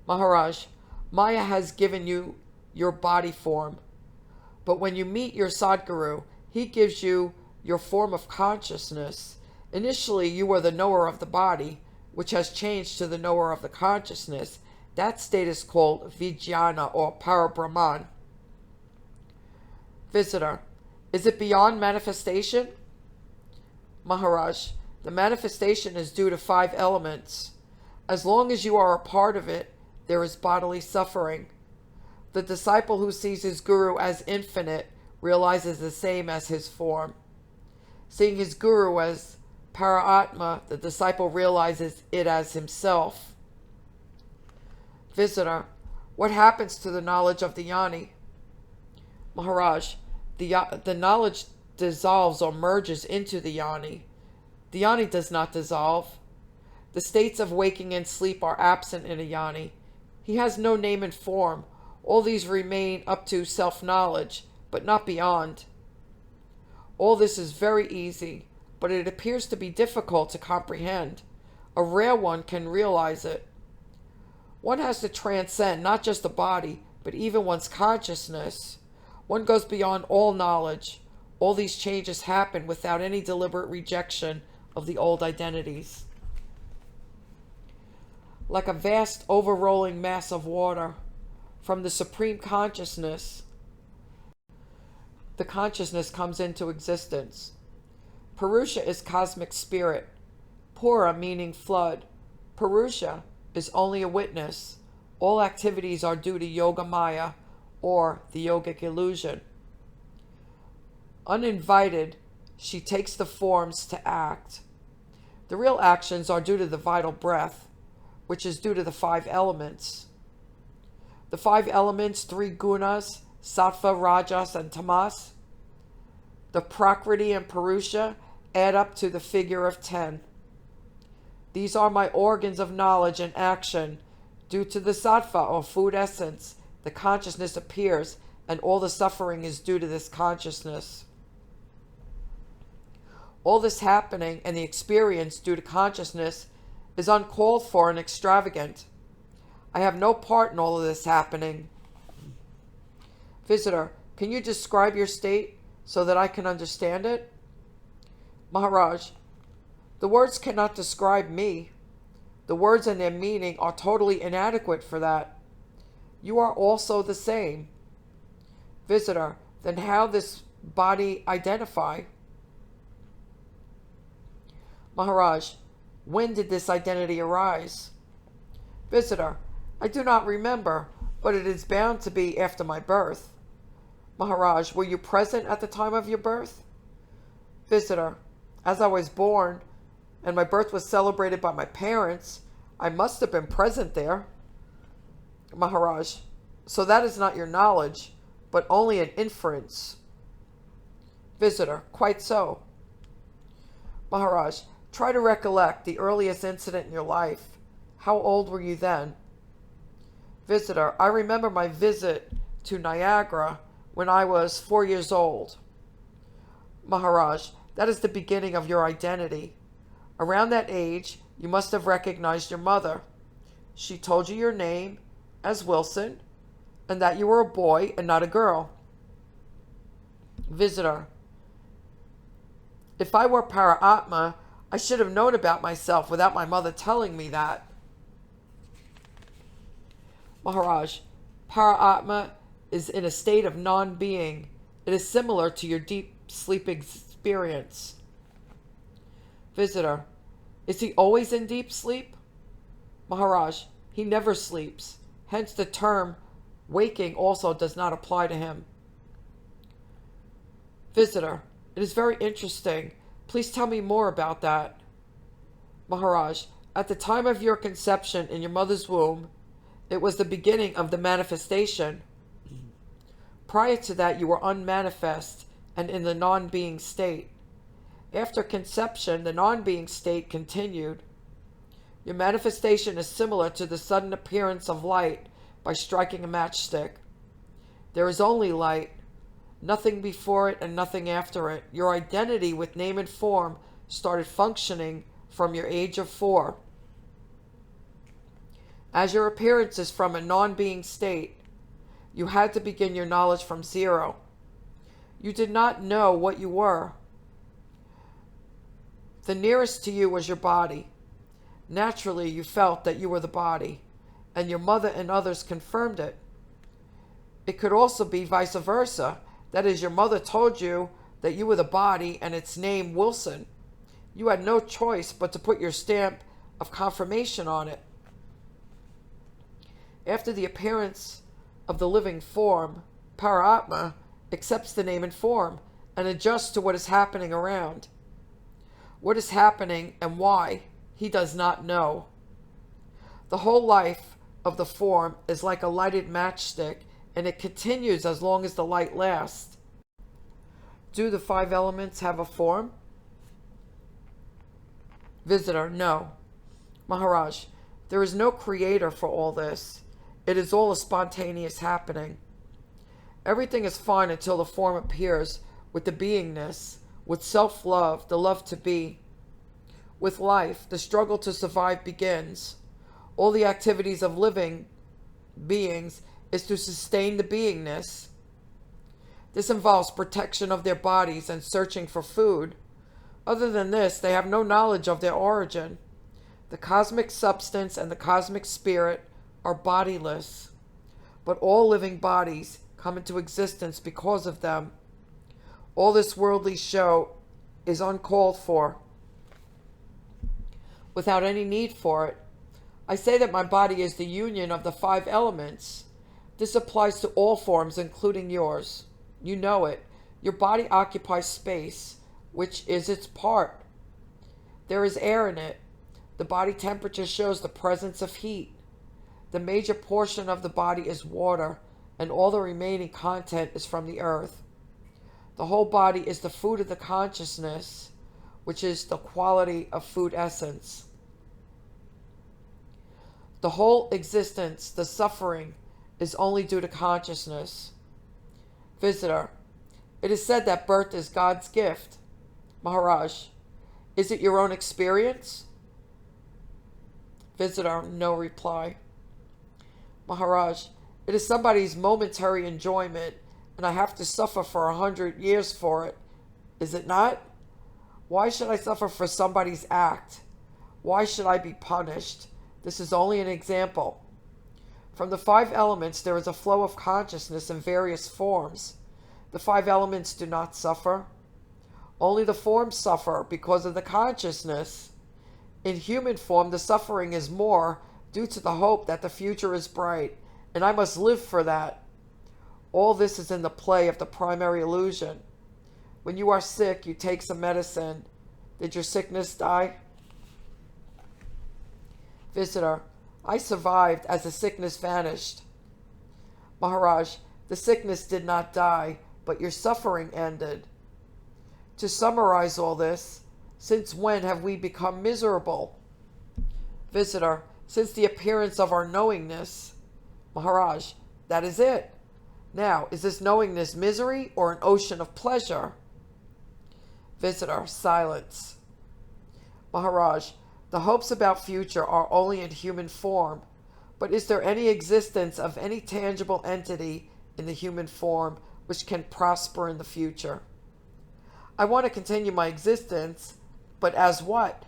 Maharaj, Maya has given you your body form. But when you meet your Sadguru, he gives you your form of consciousness. Initially, you were the knower of the body, which has changed to the knower of the consciousness. That state is called Vijnana or Parabrahman. Visitor, is it beyond manifestation? Maharaj, the manifestation is due to 5 elements. As long as you are a part of it, there is bodily suffering. The disciple who sees his guru as infinite realizes the same as his form. Seeing his guru as Paratma, the disciple realizes it as himself. Visitor, what happens to the knowledge of the Jnani? Maharaj, the knowledge dissolves or merges into the Jnani. The Jnani does not dissolve. The states of waking and sleep are absent in a Jnani. He has no name and form. All these remain up to self-knowledge, but not beyond. All this is very easy, but it appears to be difficult to comprehend. A rare one can realize it. One has to transcend not just the body, but even one's consciousness. One goes beyond all knowledge. All these changes happen without any deliberate rejection of the old identities. like a vast overrolling mass of water. From the supreme consciousness, the consciousness comes into existence. Purusha is cosmic spirit. Pura meaning flood. Purusha is only a witness. All activities are due to Yoga Maya, or the yogic illusion. Uninvited, she takes the forms to act. The real actions are due to the vital breath, which is due to the 5 elements. The 5 elements, 3 gunas, sattva, rajas, and tamas. The prakriti and purusha add up to the figure of 10. These are my organs of knowledge and action. Due to the sattva, or food essence, the consciousness appears, and all the suffering is due to this consciousness. All this happening and the experience due to consciousness is uncalled for and extravagant. I have no part in all of this happening. Visitor, can you describe your state so that I can understand it? Maharaj, the words cannot describe me. The words and their meaning are totally inadequate for that. You are also the same. Visitor, then how this body identify? Maharaj, when did this identity arise? Visitor, I do not remember, but it is bound to be after my birth. Maharaj, were you present at the time of your birth? Visitor, as I was born, and my birth was celebrated by my parents, I must have been present there. Maharaj, so that is not your knowledge, but only an inference. Visitor, quite so. Maharaj, try to recollect the earliest incident in your life. How old were you then? Visitor, I remember my visit to Niagara when I was 4 years old. Maharaj, that is the beginning of your identity. Around that age, you must have recognized your mother. She told you your name as Wilson, and that you were a boy and not a girl. Visitor, if I were Para-Atma, I should have known about myself without my mother telling me that. Maharaj, Para-Atma is in a state of non-being. It is similar to your deep sleep experience. Visitor, is he always in deep sleep? Maharaj, he never sleeps. Hence the term waking also does not apply to him. Visitor, it is very interesting. Please tell me more about that. Maharaj, at the time of your conception in your mother's womb, it was the beginning of the manifestation. Prior to that, you were unmanifest and in the non-being state. After conception, the non-being state continued. Your manifestation is similar to the sudden appearance of light by striking a matchstick. There is only light, nothing before it and nothing after it. Your identity with name and form started functioning from your age of 4. As your appearance is from a non-being state, you had to begin your knowledge from 0. You did not know what you were. The nearest to you was your body. Naturally, you felt that you were the body, and your mother and others confirmed it. It could also be vice versa. That is, your mother told you that you were the body and its name Wilson. You had no choice but to put your stamp of confirmation on it. After the appearance of the living form, Para-Atma accepts the name and form and adjusts to what is happening around. What is happening and why, he does not know. The whole life of the form is like a lighted matchstick, and it continues as long as the light lasts. Do the 5 elements have a form? Visitor, no. Maharaj, there is no creator for all this. It is all a spontaneous happening. Everything is fine until the form appears with the beingness, with self-love, the love to be. With life, the struggle to survive begins. All the activities of living beings is to sustain the beingness. This involves protection of their bodies and searching for food. Other than this, they have no knowledge of their origin. The cosmic substance and the cosmic spirit are bodiless, but all living bodies come into existence because of them. All this worldly show is uncalled for, without any need for it. I say that my body is the union of the 5 elements. This applies to all forms, including yours. You know it. Your body occupies space, which is its part. There is air in it. The body temperature shows the presence of heat. The major portion of the body is water, and all the remaining content is from the earth. The whole body is the food of the consciousness, which is the quality of food essence. The whole existence, the suffering, is only due to consciousness. Visitor, it is said that birth is God's gift. Maharaj, is it your own experience? Visitor, no reply. Maharaj, it is somebody's momentary enjoyment, and I have to suffer for 100 years for it. Is it not? Why should I suffer for somebody's act? Why should I be punished? This is only an example. From the 5 elements, there is a flow of consciousness in various forms. The 5 elements do not suffer. Only the forms suffer because of the consciousness. In human form, the suffering is more due to the hope that the future is bright, and I must live for that. All this is in the play of the primary illusion. When you are sick, you take some medicine. Did your sickness die? Visitor, I survived as the sickness vanished. Maharaj, the sickness did not die, but your suffering ended. To summarize all this, since when have we become miserable? Visitor, since the appearance of our knowingness. Maharaj, that is it. Now, is this knowingness misery or an ocean of pleasure? Visitor, silence. Maharaj, the hopes about future are only in human form, but is there any existence of any tangible entity in the human form which can prosper in the future? I want to continue my existence, but as what?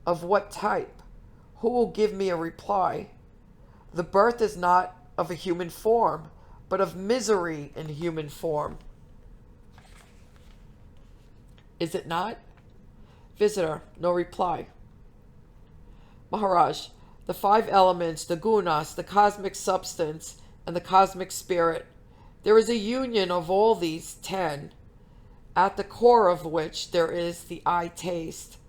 Of what type? Who will give me a reply? The birth is not of a human form, but of misery in human form. Is it not? Visitor, no reply. Maharaj, the 5 elements, the gunas, the cosmic substance, and the cosmic spirit, there is a union of all these 10, at the core of which there is the eye taste.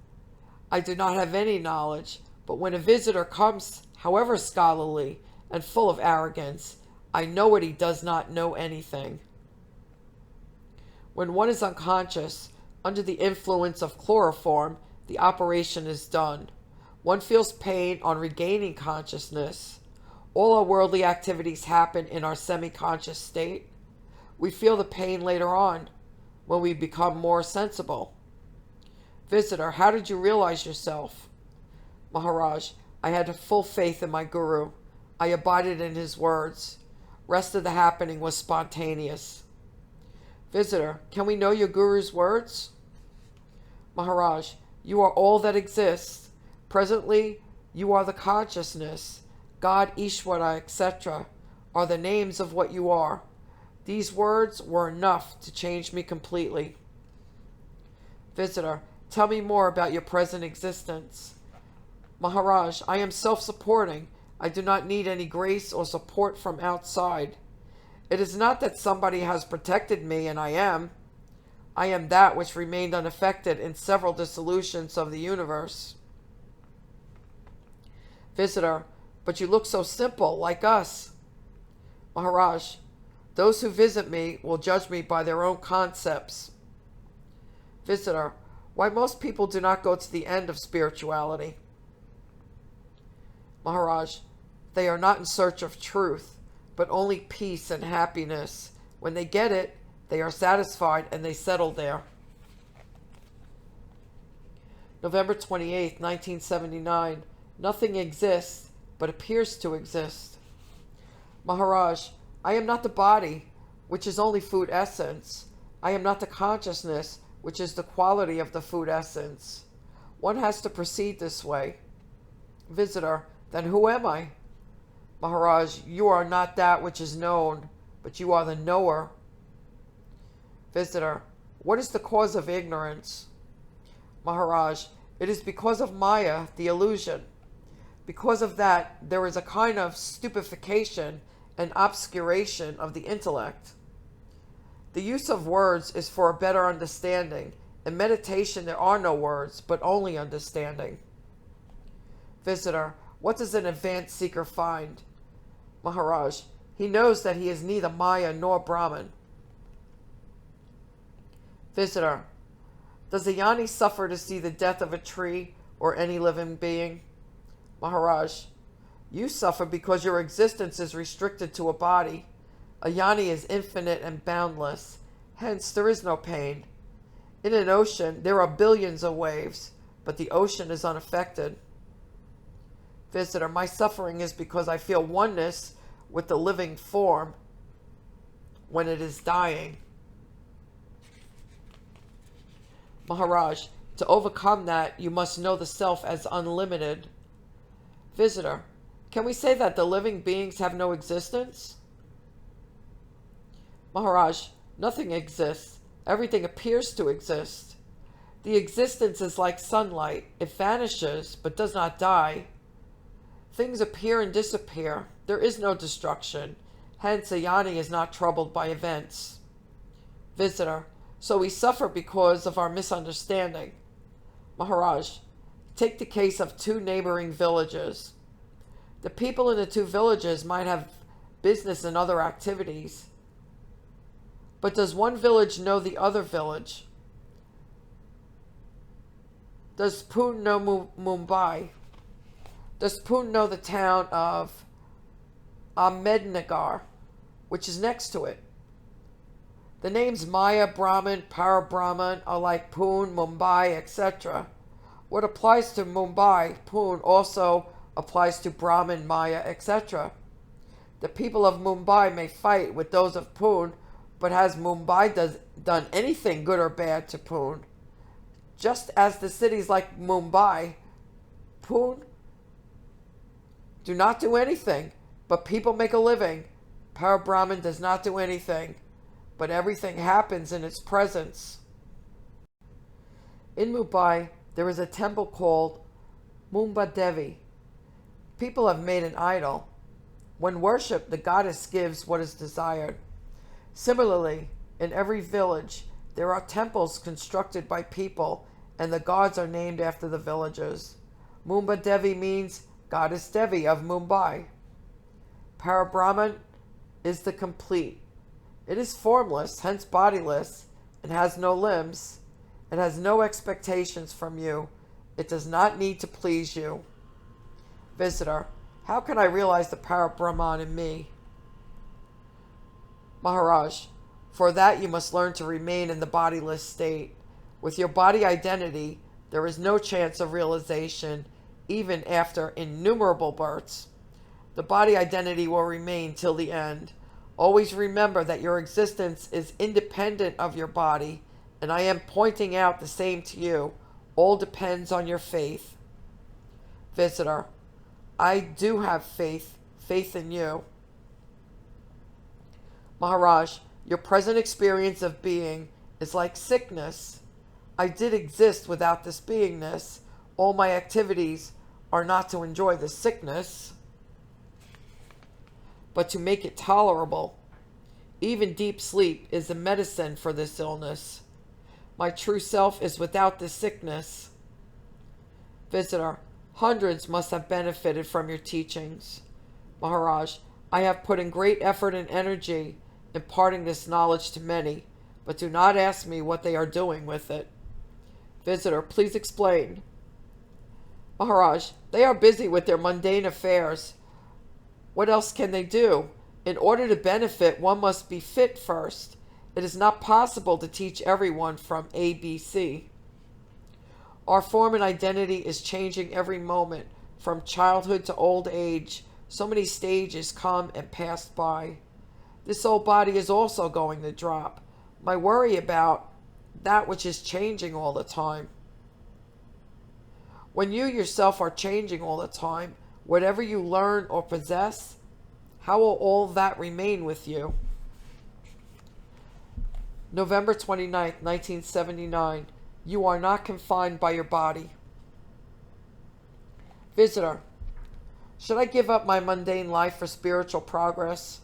I do not have any knowledge, but when a visitor comes, however scholarly and full of arrogance, I know what he does not know anything. When one is unconscious, under the influence of chloroform, the operation is done. One feels pain on regaining consciousness. All our worldly activities happen in our semi-conscious state. We feel the pain later on, when we become more sensible. Visitor, how did you realize yourself? Maharaj, I had full faith in my guru. I abided in his words. Rest of the happening was spontaneous. Visitor, can we know your guru's words? Maharaj, you are all that exists. Presently, you are the consciousness. God, Ishvara, etc. are the names of what you are. These words were enough to change me completely. Visitor, tell me more about your present existence. Maharaj, I am self-supporting. I do not need any grace or support from outside. It is not that somebody has protected me and I am. I am that which remained unaffected in several dissolutions of the universe. Visitor, but you look so simple, like us. Maharaj, those who visit me will judge me by their own concepts. Visitor, why most people do not go to the end of spirituality? Maharaj, they are not in search of truth, but only peace and happiness. When they get it, they are satisfied and they settle there. November 28, 1979. Nothing exists, but appears to exist. Maharaj, I am not the body, which is only food essence. I am not the consciousness, which is the quality of the food essence. One has to proceed this way. Visitor, then who am I? Maharaj, you are not that which is known, but you are the knower. Visitor, what is the cause of ignorance? Maharaj, it is because of Maya, the illusion. Because of that, there is a kind of stupefaction and obscuration of the intellect. The use of words is for a better understanding. In meditation, there are no words, but only understanding. Visitor, what does an advanced seeker find? Maharaj, he knows that he is neither Maya nor Brahman. Visitor, does a Jnani suffer to see the death of a tree or any living being? Maharaj, you suffer because your existence is restricted to a body. A Jnani is infinite and boundless, hence there is no pain. In an ocean, there are billions of waves, but the ocean is unaffected. Visitor, my suffering is because I feel oneness with the living form when it is dying. Maharaj, to overcome that, you must know the self as unlimited. Visitor, can we say that the living beings have no existence? Maharaj, nothing exists. Everything appears to exist. The existence is like sunlight. It vanishes, but does not die. Things appear and disappear. There is no destruction. Hence, a Jnani is not troubled by events. Visitor, so we suffer because of our misunderstanding. Maharaj, take the case of two neighboring villages. The people in the two villages might have business and other activities. But does one village know the other village? Does Pune know Mumbai? Does Pune know the town of Ahmednagar, which is next to it? The names Maya, Brahman, Para-Brahman are like Pune, Mumbai, etc. What applies to Mumbai, Pune, also applies to Brahman, Maya, etc. The people of Mumbai may fight with those of Pune, but has Mumbai done anything good or bad to Pune? Just as the cities like Mumbai, Pune do not do anything, but people make a living. Para-Brahman does not do anything, but everything happens in its presence. In Mumbai, there is a temple called Mumbai Devi. People have made an idol. When worshipped, the goddess gives what is desired. Similarly, in every village, there are temples constructed by people, and the gods are named after the villages. Mumbai Devi means Goddess Devi of Mumbai. Para-Brahman is the complete. It is formless, hence bodiless, and has no limbs. It has no expectations from you. It does not need to please you. Visitor, how can I realize the Para-Brahman in me? Maharaj, for that you must learn to remain in the bodiless state. With your body identity, there is no chance of realization, even after innumerable births. The body identity will remain till the end. Always remember that your existence is independent of your body, and I am pointing out the same to you. All depends on your faith. Visitor, I do have faith in you. Maharaj, your present experience of being is like sickness. I did exist without this beingness. All my activities are not to enjoy the sickness, but to make it tolerable. Even deep sleep is a medicine for this illness. My true self is without this sickness. Visitor, hundreds must have benefited from your teachings. Maharaj, I have put in great effort and energy imparting this knowledge to many, but do not ask me what they are doing with it. Visitor, please explain. Maharaj, they are busy with their mundane affairs. What else can they do? In order to benefit, one must be fit first. It is not possible to teach everyone from ABC. Our form and identity is changing every moment, from childhood to old age. So many stages come and pass by. This old body is also going to drop. My worry about that which is changing all the time. When you yourself are changing all the time, whatever you learn or possess, how will all that remain with you? November 29th, 1979. You are not confined by your body. Visitor. Should I give up my mundane life for spiritual progress?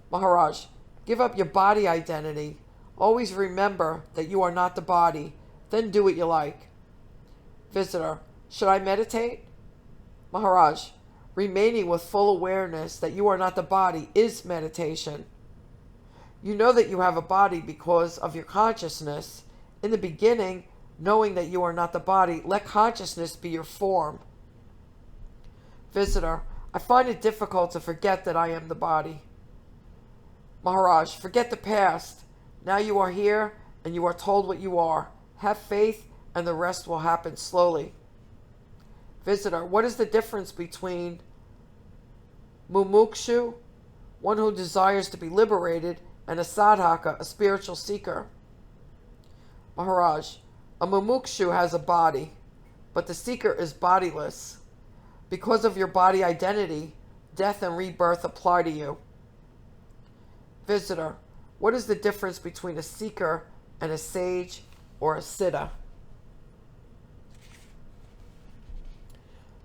Maharaj. Give up your body identity. Always remember that you are not the body. Then do what you like. Visitor. Should I meditate? Maharaj. Remaining with full awareness that you are not the body is meditation. You know that you have a body because of your consciousness. In the beginning, knowing that you are not the body, let consciousness be your form. Visitor. I find it difficult to forget that I am the body. Maharaj. Forget the past. Now you are here and you are told what you are. Have faith and the rest will happen slowly. Visitor. What is the difference between mumukshu, one who desires to be liberated, and a sadhaka, a spiritual seeker? Maharaj. A mumukshu has a body, but the seeker is bodiless. Because of your body identity, death and rebirth apply to you. Visitor. What is the difference between a seeker and a sage or a siddha?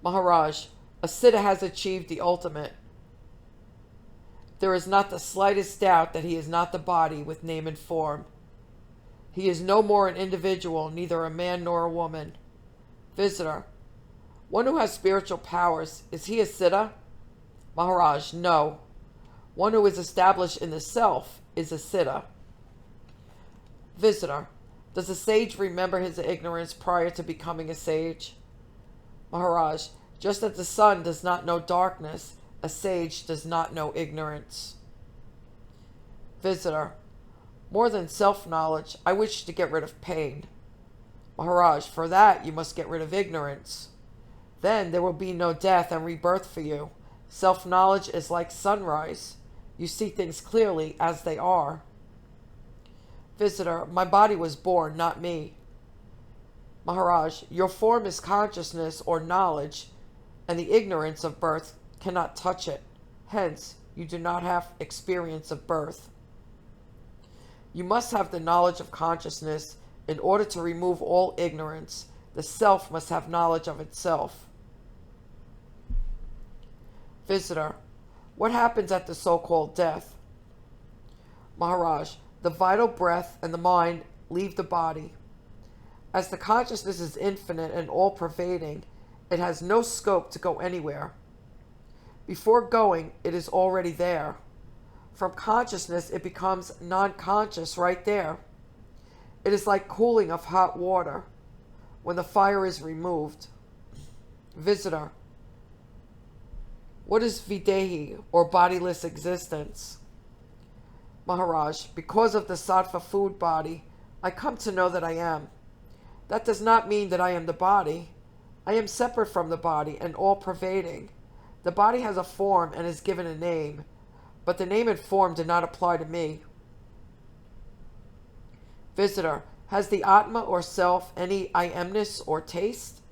Maharaj. A siddha has achieved the ultimate. There is not the slightest doubt that he is not the body with name and form. He is no more an individual, neither a man nor a woman. Visitor. One who has spiritual powers, is he a siddha? Maharaj. No. One who is established in the self is a siddha. Visitor. Does a sage remember his ignorance prior to becoming a sage? Maharaj. Just as the sun does not know darkness, a sage does not know ignorance. Visitor. More than self-knowledge, I wish to get rid of pain. Maharaj. For that you must get rid of ignorance. Then there will be no death and rebirth for you. Self-knowledge is like sunrise. You see things clearly as they are. Visitor. My body was born, not me. Maharaj. Your form is consciousness or knowledge, and the ignorance of birth cannot touch it. Hence, you do not have experience of birth. You must have the knowledge of consciousness in order to remove all ignorance. The self must have knowledge of itself. Visitor. What happens at the so-called death? Maharaj. The vital breath and the mind leave the body. As the consciousness is infinite and all-pervading, it has no scope to go anywhere. Before going, it is already there. From consciousness, it becomes non-conscious right there. It is like cooling of hot water when the fire is removed. Visitor. What is videhi, or bodiless existence? Maharaj. Because of the sattva food body, I come to know that I am. That does not mean that I am the body. I am separate from the body and all-pervading. The body has a form and is given a name, but the name and form do not apply to me. Visitor. Has the Atma or self any I amness or taste?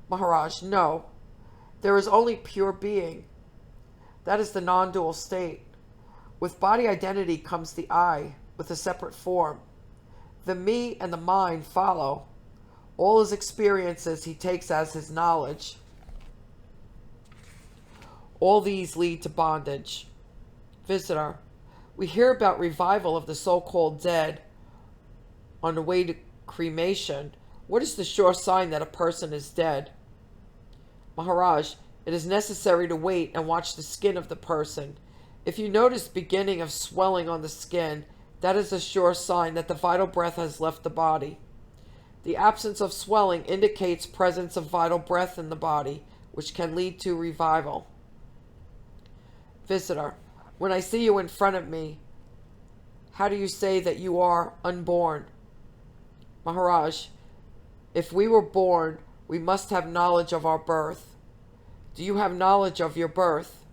Maharaj. No. There is only pure being. That is the non-dual state. With body identity comes the I, with a separate form. The me and the mind follow. All his experiences he takes as his knowledge. All these lead to bondage. Visitor. We hear about revival of the so-called dead on the way to cremation. What is the sure sign that a person is dead? Maharaj. It is necessary to wait and watch the skin of the person. If you notice beginning of swelling on the skin, that is a sure sign that the vital breath has left the body. The absence of swelling indicates presence of vital breath in the body, which can lead to revival. Visitor. When I see you in front of me, how do you say that you are unborn? Maharaj. If we were born, we must have knowledge of our birth. Do you have knowledge of your birth?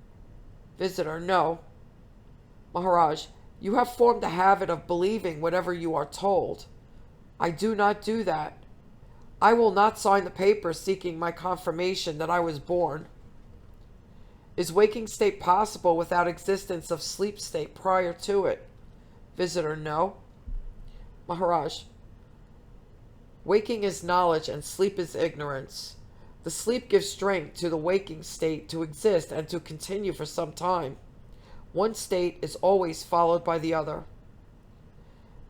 Visitor. No. Maharaj. You have formed a habit of believing whatever you are told. I do not do that. I will not sign the paper seeking my confirmation that I was born. Is waking state possible without existence of sleep state prior to it? Visitor, no. Maharaj, waking is knowledge and sleep is ignorance. The sleep gives strength to the waking state to exist and to continue for some time. One state is always followed by the other.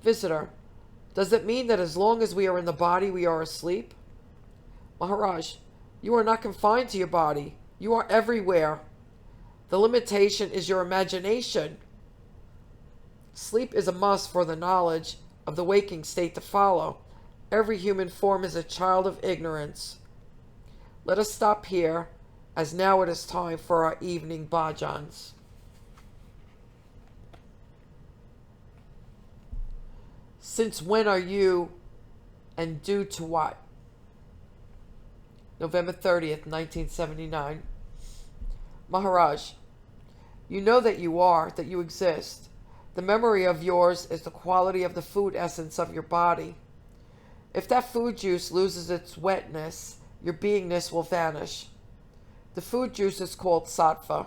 Visitor, does it mean that as long as we are in the body, we are asleep? Maharaj, you are not confined to your body. You are everywhere. The limitation is your imagination. Sleep is a must for the knowledge of the waking state to follow. Every human form is a child of ignorance. Let us stop here, as now it is time for our evening bhajans. Since when are you, and due to what? November 30th, 1979. Maharaj, you know that you are, that you exist. The memory of yours is the quality of the food essence of your body. If that food juice loses its wetness, your beingness will vanish. The food juice is called sattva,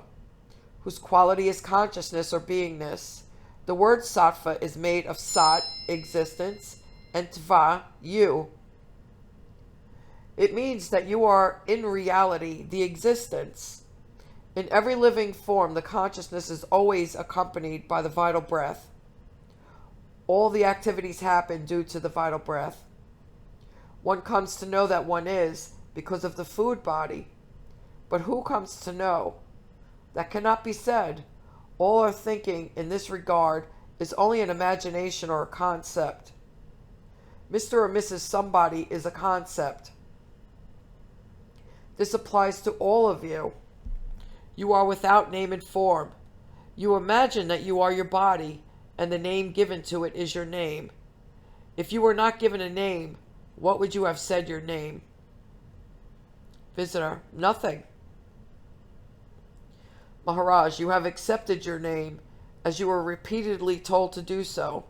whose quality is consciousness or beingness. The word sattva is made of sat, existence, and tva, you. It means that you are in reality the existence. In every living form, the consciousness is always accompanied by the vital breath. All the activities happen due to the vital breath. One comes to know that one is because of the food body. But who comes to know? That cannot be said. All our thinking in this regard is only an imagination or a concept. Mr. or Mrs. Somebody is a concept. This applies to all of you. You are without name and form. You imagine that you are your body, and the name given to it is your name. If you were not given a name, what would you have said your name? Visitor, nothing. Maharaj, you have accepted your name, as you were repeatedly told to do so.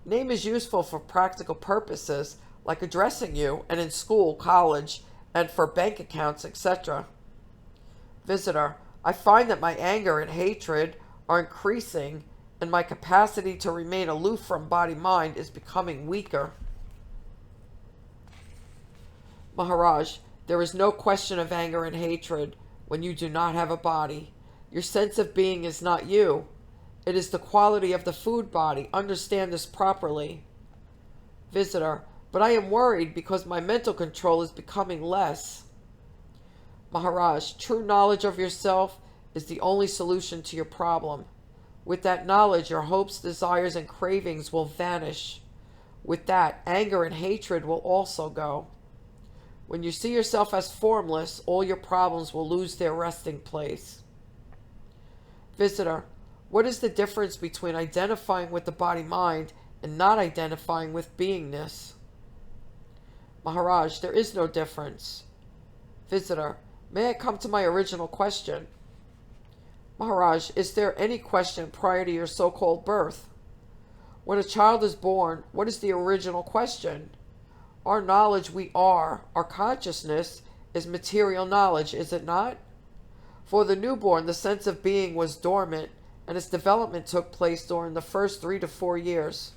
Name is useful for practical purposes, like addressing you, and in school, college, and for bank accounts, etc. Visitor, I find that my anger and hatred are increasing, and my capacity to remain aloof from body-mind is becoming weaker. Maharaj, there is no question of anger and hatred when you do not have a body. Your sense of being is not you. It is the quality of the food body. Understand this properly. Visitor, but I am worried because my mental control is becoming less. Maharaj, true knowledge of yourself is the only solution to your problem. With that knowledge, your hopes, desires, and cravings will vanish. With that, anger and hatred will also go. When you see yourself as formless, all your problems will lose their resting place. Visitor, what is the difference between identifying with the body-mind and not identifying with beingness? Maharaj, there is no difference. Visitor, may I come to my original question? Maharaj, is there any question prior to your so-called birth? When a child is born, what is the original question? Our knowledge we are, our consciousness, is material knowledge, is it not? For the newborn, the sense of being was dormant, and its development took place during the first 3 to 4 years.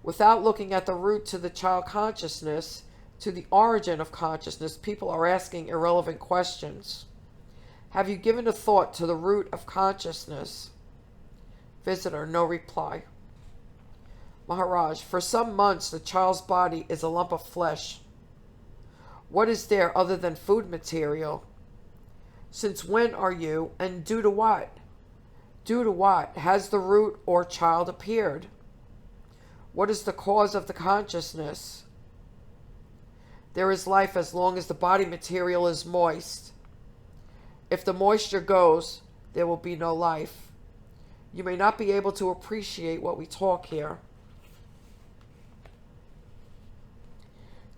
Without looking at the root to the child consciousness, to the origin of consciousness, people are asking irrelevant questions. Have you given a thought to the root of consciousness? Visitor, no reply. Maharaj, for some months the child's body is a lump of flesh. What is there other than food material? Since when are you, and due to what? Due to what has the root or child appeared? What is the cause of the consciousness? There is life as long as the body material is moist. If the moisture goes, there will be no life. You may not be able to appreciate what we talk here.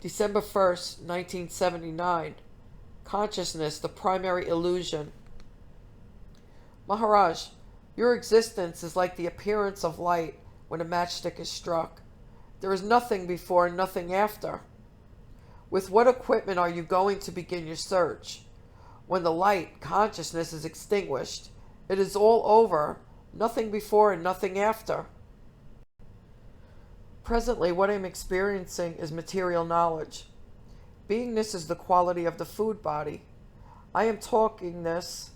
December 1st, 1979. Consciousness, the primary illusion. Maharaj, your existence is like the appearance of light when a matchstick is struck. There is nothing before and nothing after. With what equipment are you going to begin your search? When the light, consciousness, is extinguished, it is all over, nothing before and nothing after. Presently, what I'm experiencing is material knowledge. Beingness is the quality of the food body. I am talking this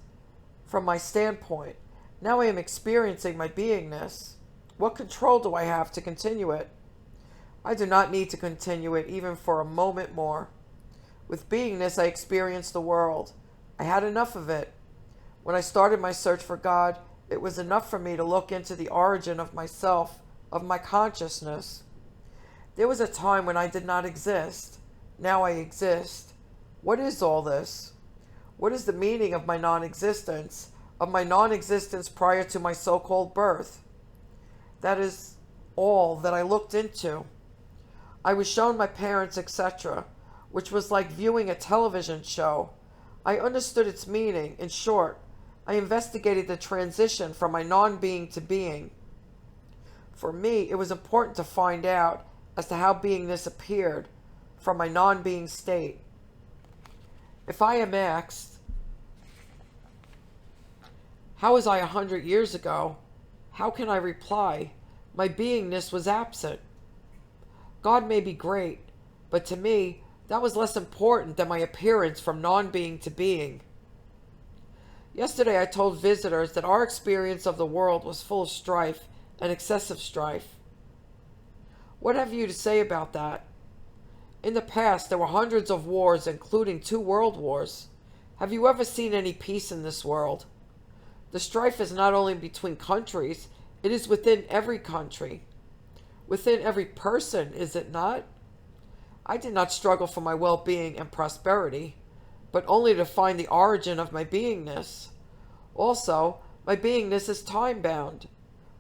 from my standpoint. Now I am experiencing my beingness. What control do I have to continue it? I do not need to continue it even for a moment more. With beingness, I experienced the world. I had enough of it. When I started my search for God, it was enough for me to look into the origin of myself, of my consciousness. There was a time when I did not exist. Now I exist. What is all this? What is the meaning of my non-existence, prior to my so-called birth? That is all that I looked into. I was shown my parents, etc., which was like viewing a television show. I understood its meaning. In short, I investigated the transition from my non-being to being. For me, it was important to find out as to how beingness appeared from my non-being state. If I am asked, how was I 100 years ago? How can I reply, my beingness was absent? God may be great, but to me, that was less important than my appearance from non-being to being. Yesterday I told visitors that our experience of the world was full of strife and excessive strife. What have you to say about that? In the past, there were hundreds of wars, including 2 world wars. Have you ever seen any peace in this world? The strife is not only between countries, it is within every country. Within every person, is it not? I did not struggle for my well-being and prosperity, but only to find the origin of my beingness. Also, my beingness is time-bound,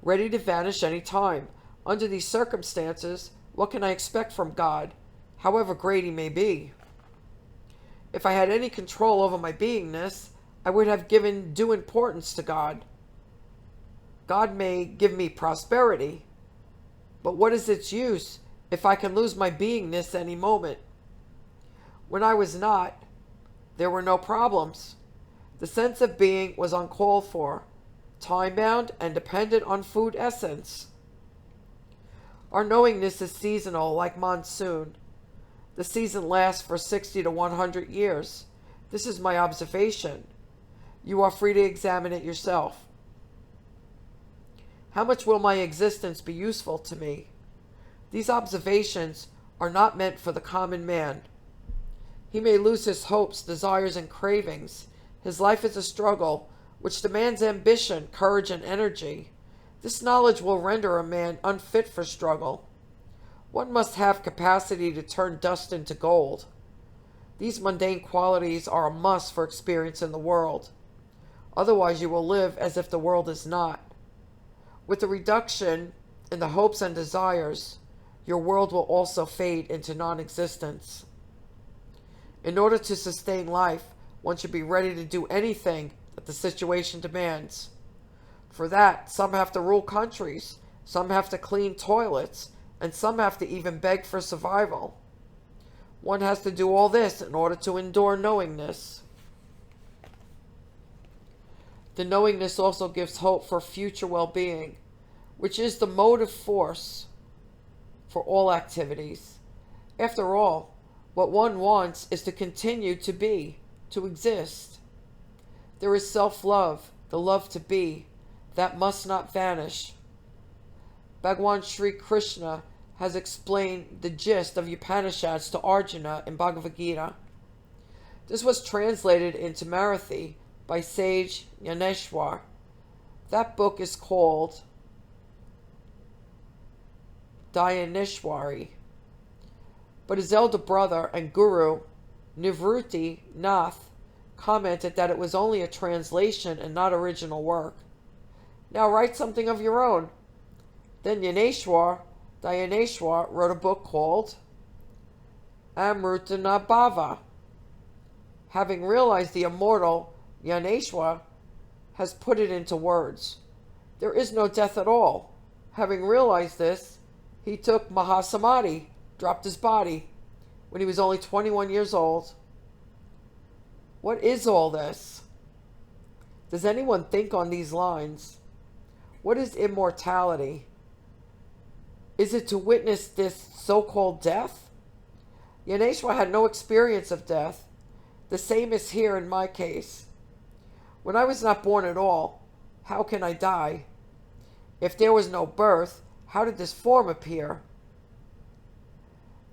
ready to vanish any time. Under these circumstances, what can I expect from God, however great he may be? If I had any control over my beingness, I would have given due importance to God. God may give me prosperity, but what is its use if I can lose my beingness any moment? When I was not, there were no problems. The sense of being was uncalled for, time-bound and dependent on food essence. Our knowingness is seasonal, like monsoon. The season lasts for 60 to 100 years. This is my observation. You are free to examine it yourself. How much will my existence be useful to me? These observations are not meant for the common man. He may lose his hopes, desires, and cravings. His life is a struggle, which demands ambition, courage, and energy. This knowledge will render a man unfit for struggle. One must have capacity to turn dust into gold. These mundane qualities are a must for experience in the world. Otherwise, you will live as if the world is not. With the reduction in the hopes and desires, your world will also fade into non-existence. In order to sustain life, one should be ready to do anything that the situation demands. For that, some have to rule countries, some have to clean toilets, and some have to even beg for survival. One has to do all this in order to endure knowingness. The knowingness also gives hope for future well-being, which is the motive force for all activities. After all, what one wants is to continue to be, to exist. There is self-love, the love to be, that must not vanish. Bhagwan Sri Krishna has explained the gist of Upanishads to Arjuna in Bhagavad Gita. This was translated into Mariti by sage Yaneshwar. That book is called Dyaneshwari. But his elder brother and guru, Nivruti Nath, commented that it was only a translation and not original work. Now write something of your own. Then Dyaneshwar wrote a book called Amrutanabhava. Having realized the immortal, Yaneshwar has put it into words. There is no death at all. Having realized this, he took Mahasamadhi, dropped his body, when he was only 21 years old. What is all this? Does anyone think on these lines? What is immortality? Is it to witness this so-called death? Yaneshwa had no experience of death. The same is here in my case. When I was not born at all, how can I die? If there was no birth, how did this form appear?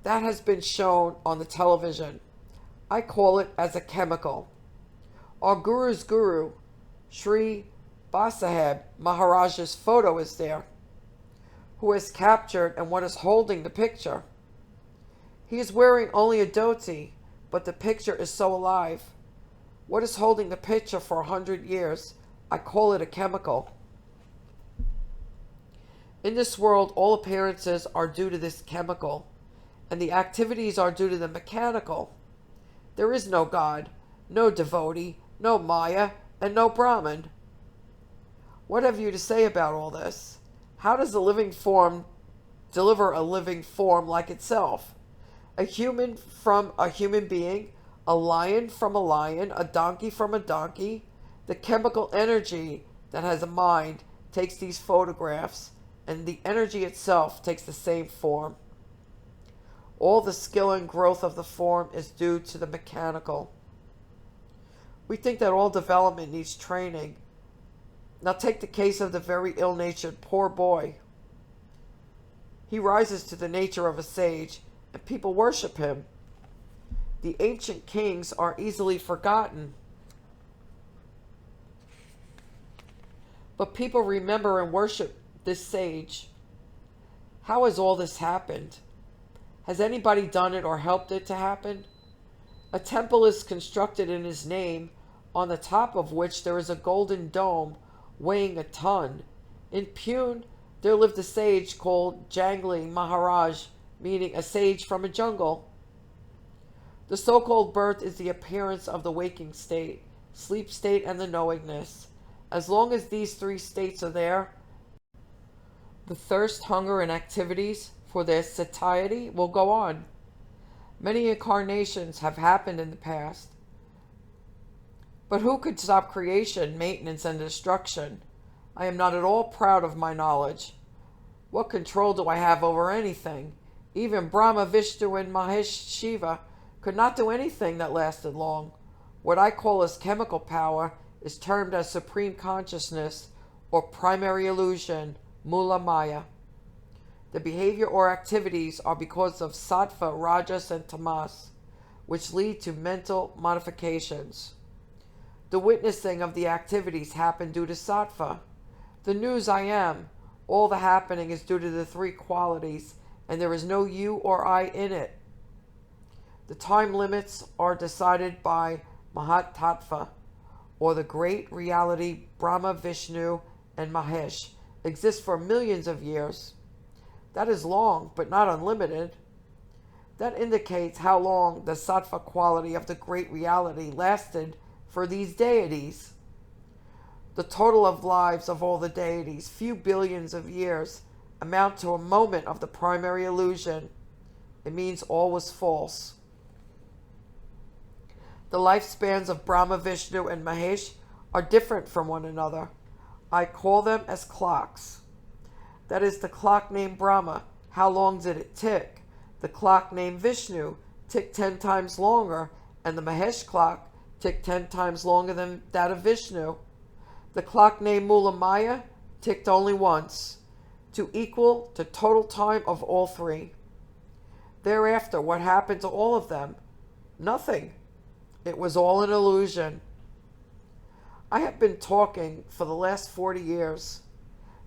That has been shown on the television. I call it as a chemical. Our guru's guru, Sri Nisargadatta Maharaj's photo is there, who is captured and what is holding the picture. He is wearing only a dhoti, but the picture is so alive. What is holding the picture for 100 years? I call it a chemical. In this world, all appearances are due to this chemical, and the activities are due to the mechanical. There is no God, no devotee, no Maya, and no Brahman. What have you to say about all this? How does a living form deliver a living form like itself? A human from a human being, a lion from a lion, a donkey from a donkey. The chemical energy that has a mind takes these photographs, and the energy itself takes the same form. All the skill and growth of the form is due to the mechanical. We think that all development needs training. Now take the case of the very ill-natured poor boy. He rises to the nature of a sage, and people worship him. The ancient kings are easily forgotten, but people remember and worship this sage. How has all this happened? Has anybody done it or helped it to happen? A temple is constructed in his name, on the top of which there is a golden dome weighing a ton. In Pune, there lived a sage called Jangli Maharaj, meaning a sage from a jungle. The so-called birth is the appearance of the waking state, sleep state, and the knowingness. As long as these three states are there, the thirst, hunger, and activities for their satiety will go on. Many incarnations have happened in the past. But who could stop creation, maintenance, and destruction? I am not at all proud of my knowledge. What control do I have over anything? Even Brahma, Vishnu, and Mahesh Shiva could not do anything that lasted long. What I call as chemical power is termed as supreme consciousness or primary illusion, Mula Maya. The behavior or activities are because of sattva, rajas, and tamas, which lead to mental modifications. The witnessing of the activities happen due to sattva. The news I am, all the happening is due to the three qualities, and there is no you or I in it. The time limits are decided by Mahat Tattva, or the great reality Brahma, Vishnu, and Mahesh exist for millions of years. That is long, but not unlimited. That indicates how long the sattva quality of the great reality lasted for these deities. The total of lives of all the deities, few billions of years, amount to a moment of the primary illusion. It means all was false. The lifespans of Brahma, Vishnu, and Mahesh are different from one another. I call them as clocks. That is, the clock named Brahma, how long did it tick? The clock named Vishnu ticked 10 times longer, and the Mahesh clock ticked 10 times longer than that of Vishnu. The clock named Mula Maya ticked only once, to equal the total time of all three. Thereafter, what happened to all of them? Nothing. It was all an illusion. I have been talking for the last 40 years.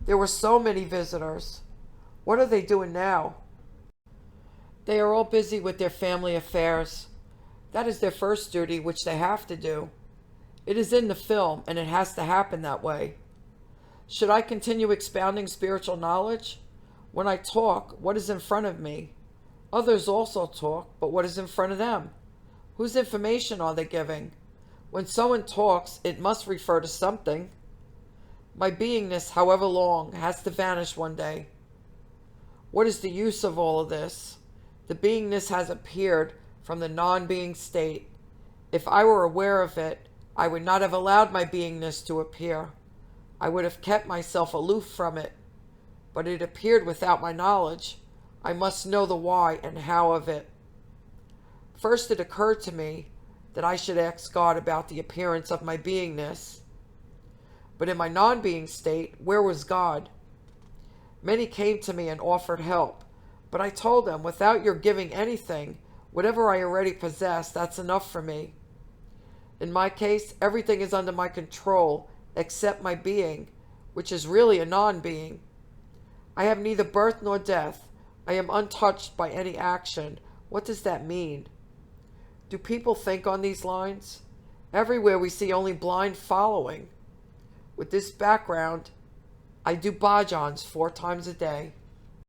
There were so many visitors. What are they doing now? They are all busy with their family affairs. That is their first duty, which they have to do. It is in the film, and it has to happen that way. Should I continue expounding spiritual knowledge? When I talk, what is in front of me? Others also talk, but what is in front of them? Whose information are they giving? When someone talks, it must refer to something. My beingness, however long, has to vanish one day. What is the use of all of this? The beingness has appeared from the non-being state. If I were aware of it, I would not have allowed my beingness to appear. I would have kept myself aloof from it. But it appeared without my knowledge. I must know the why and how of it. First it occurred to me that I should ask God about the appearance of my beingness. But in my non-being state, where was God? Many came to me and offered help, but I told them, without your giving anything, whatever I already possess, that's enough for me. In my case, everything is under my control except my being, which is really a non-being. I have neither birth nor death. I am untouched by any action. What does that mean? Do people think on these lines? Everywhere we see only blind following. With this background, I do bhajans 4 times a day.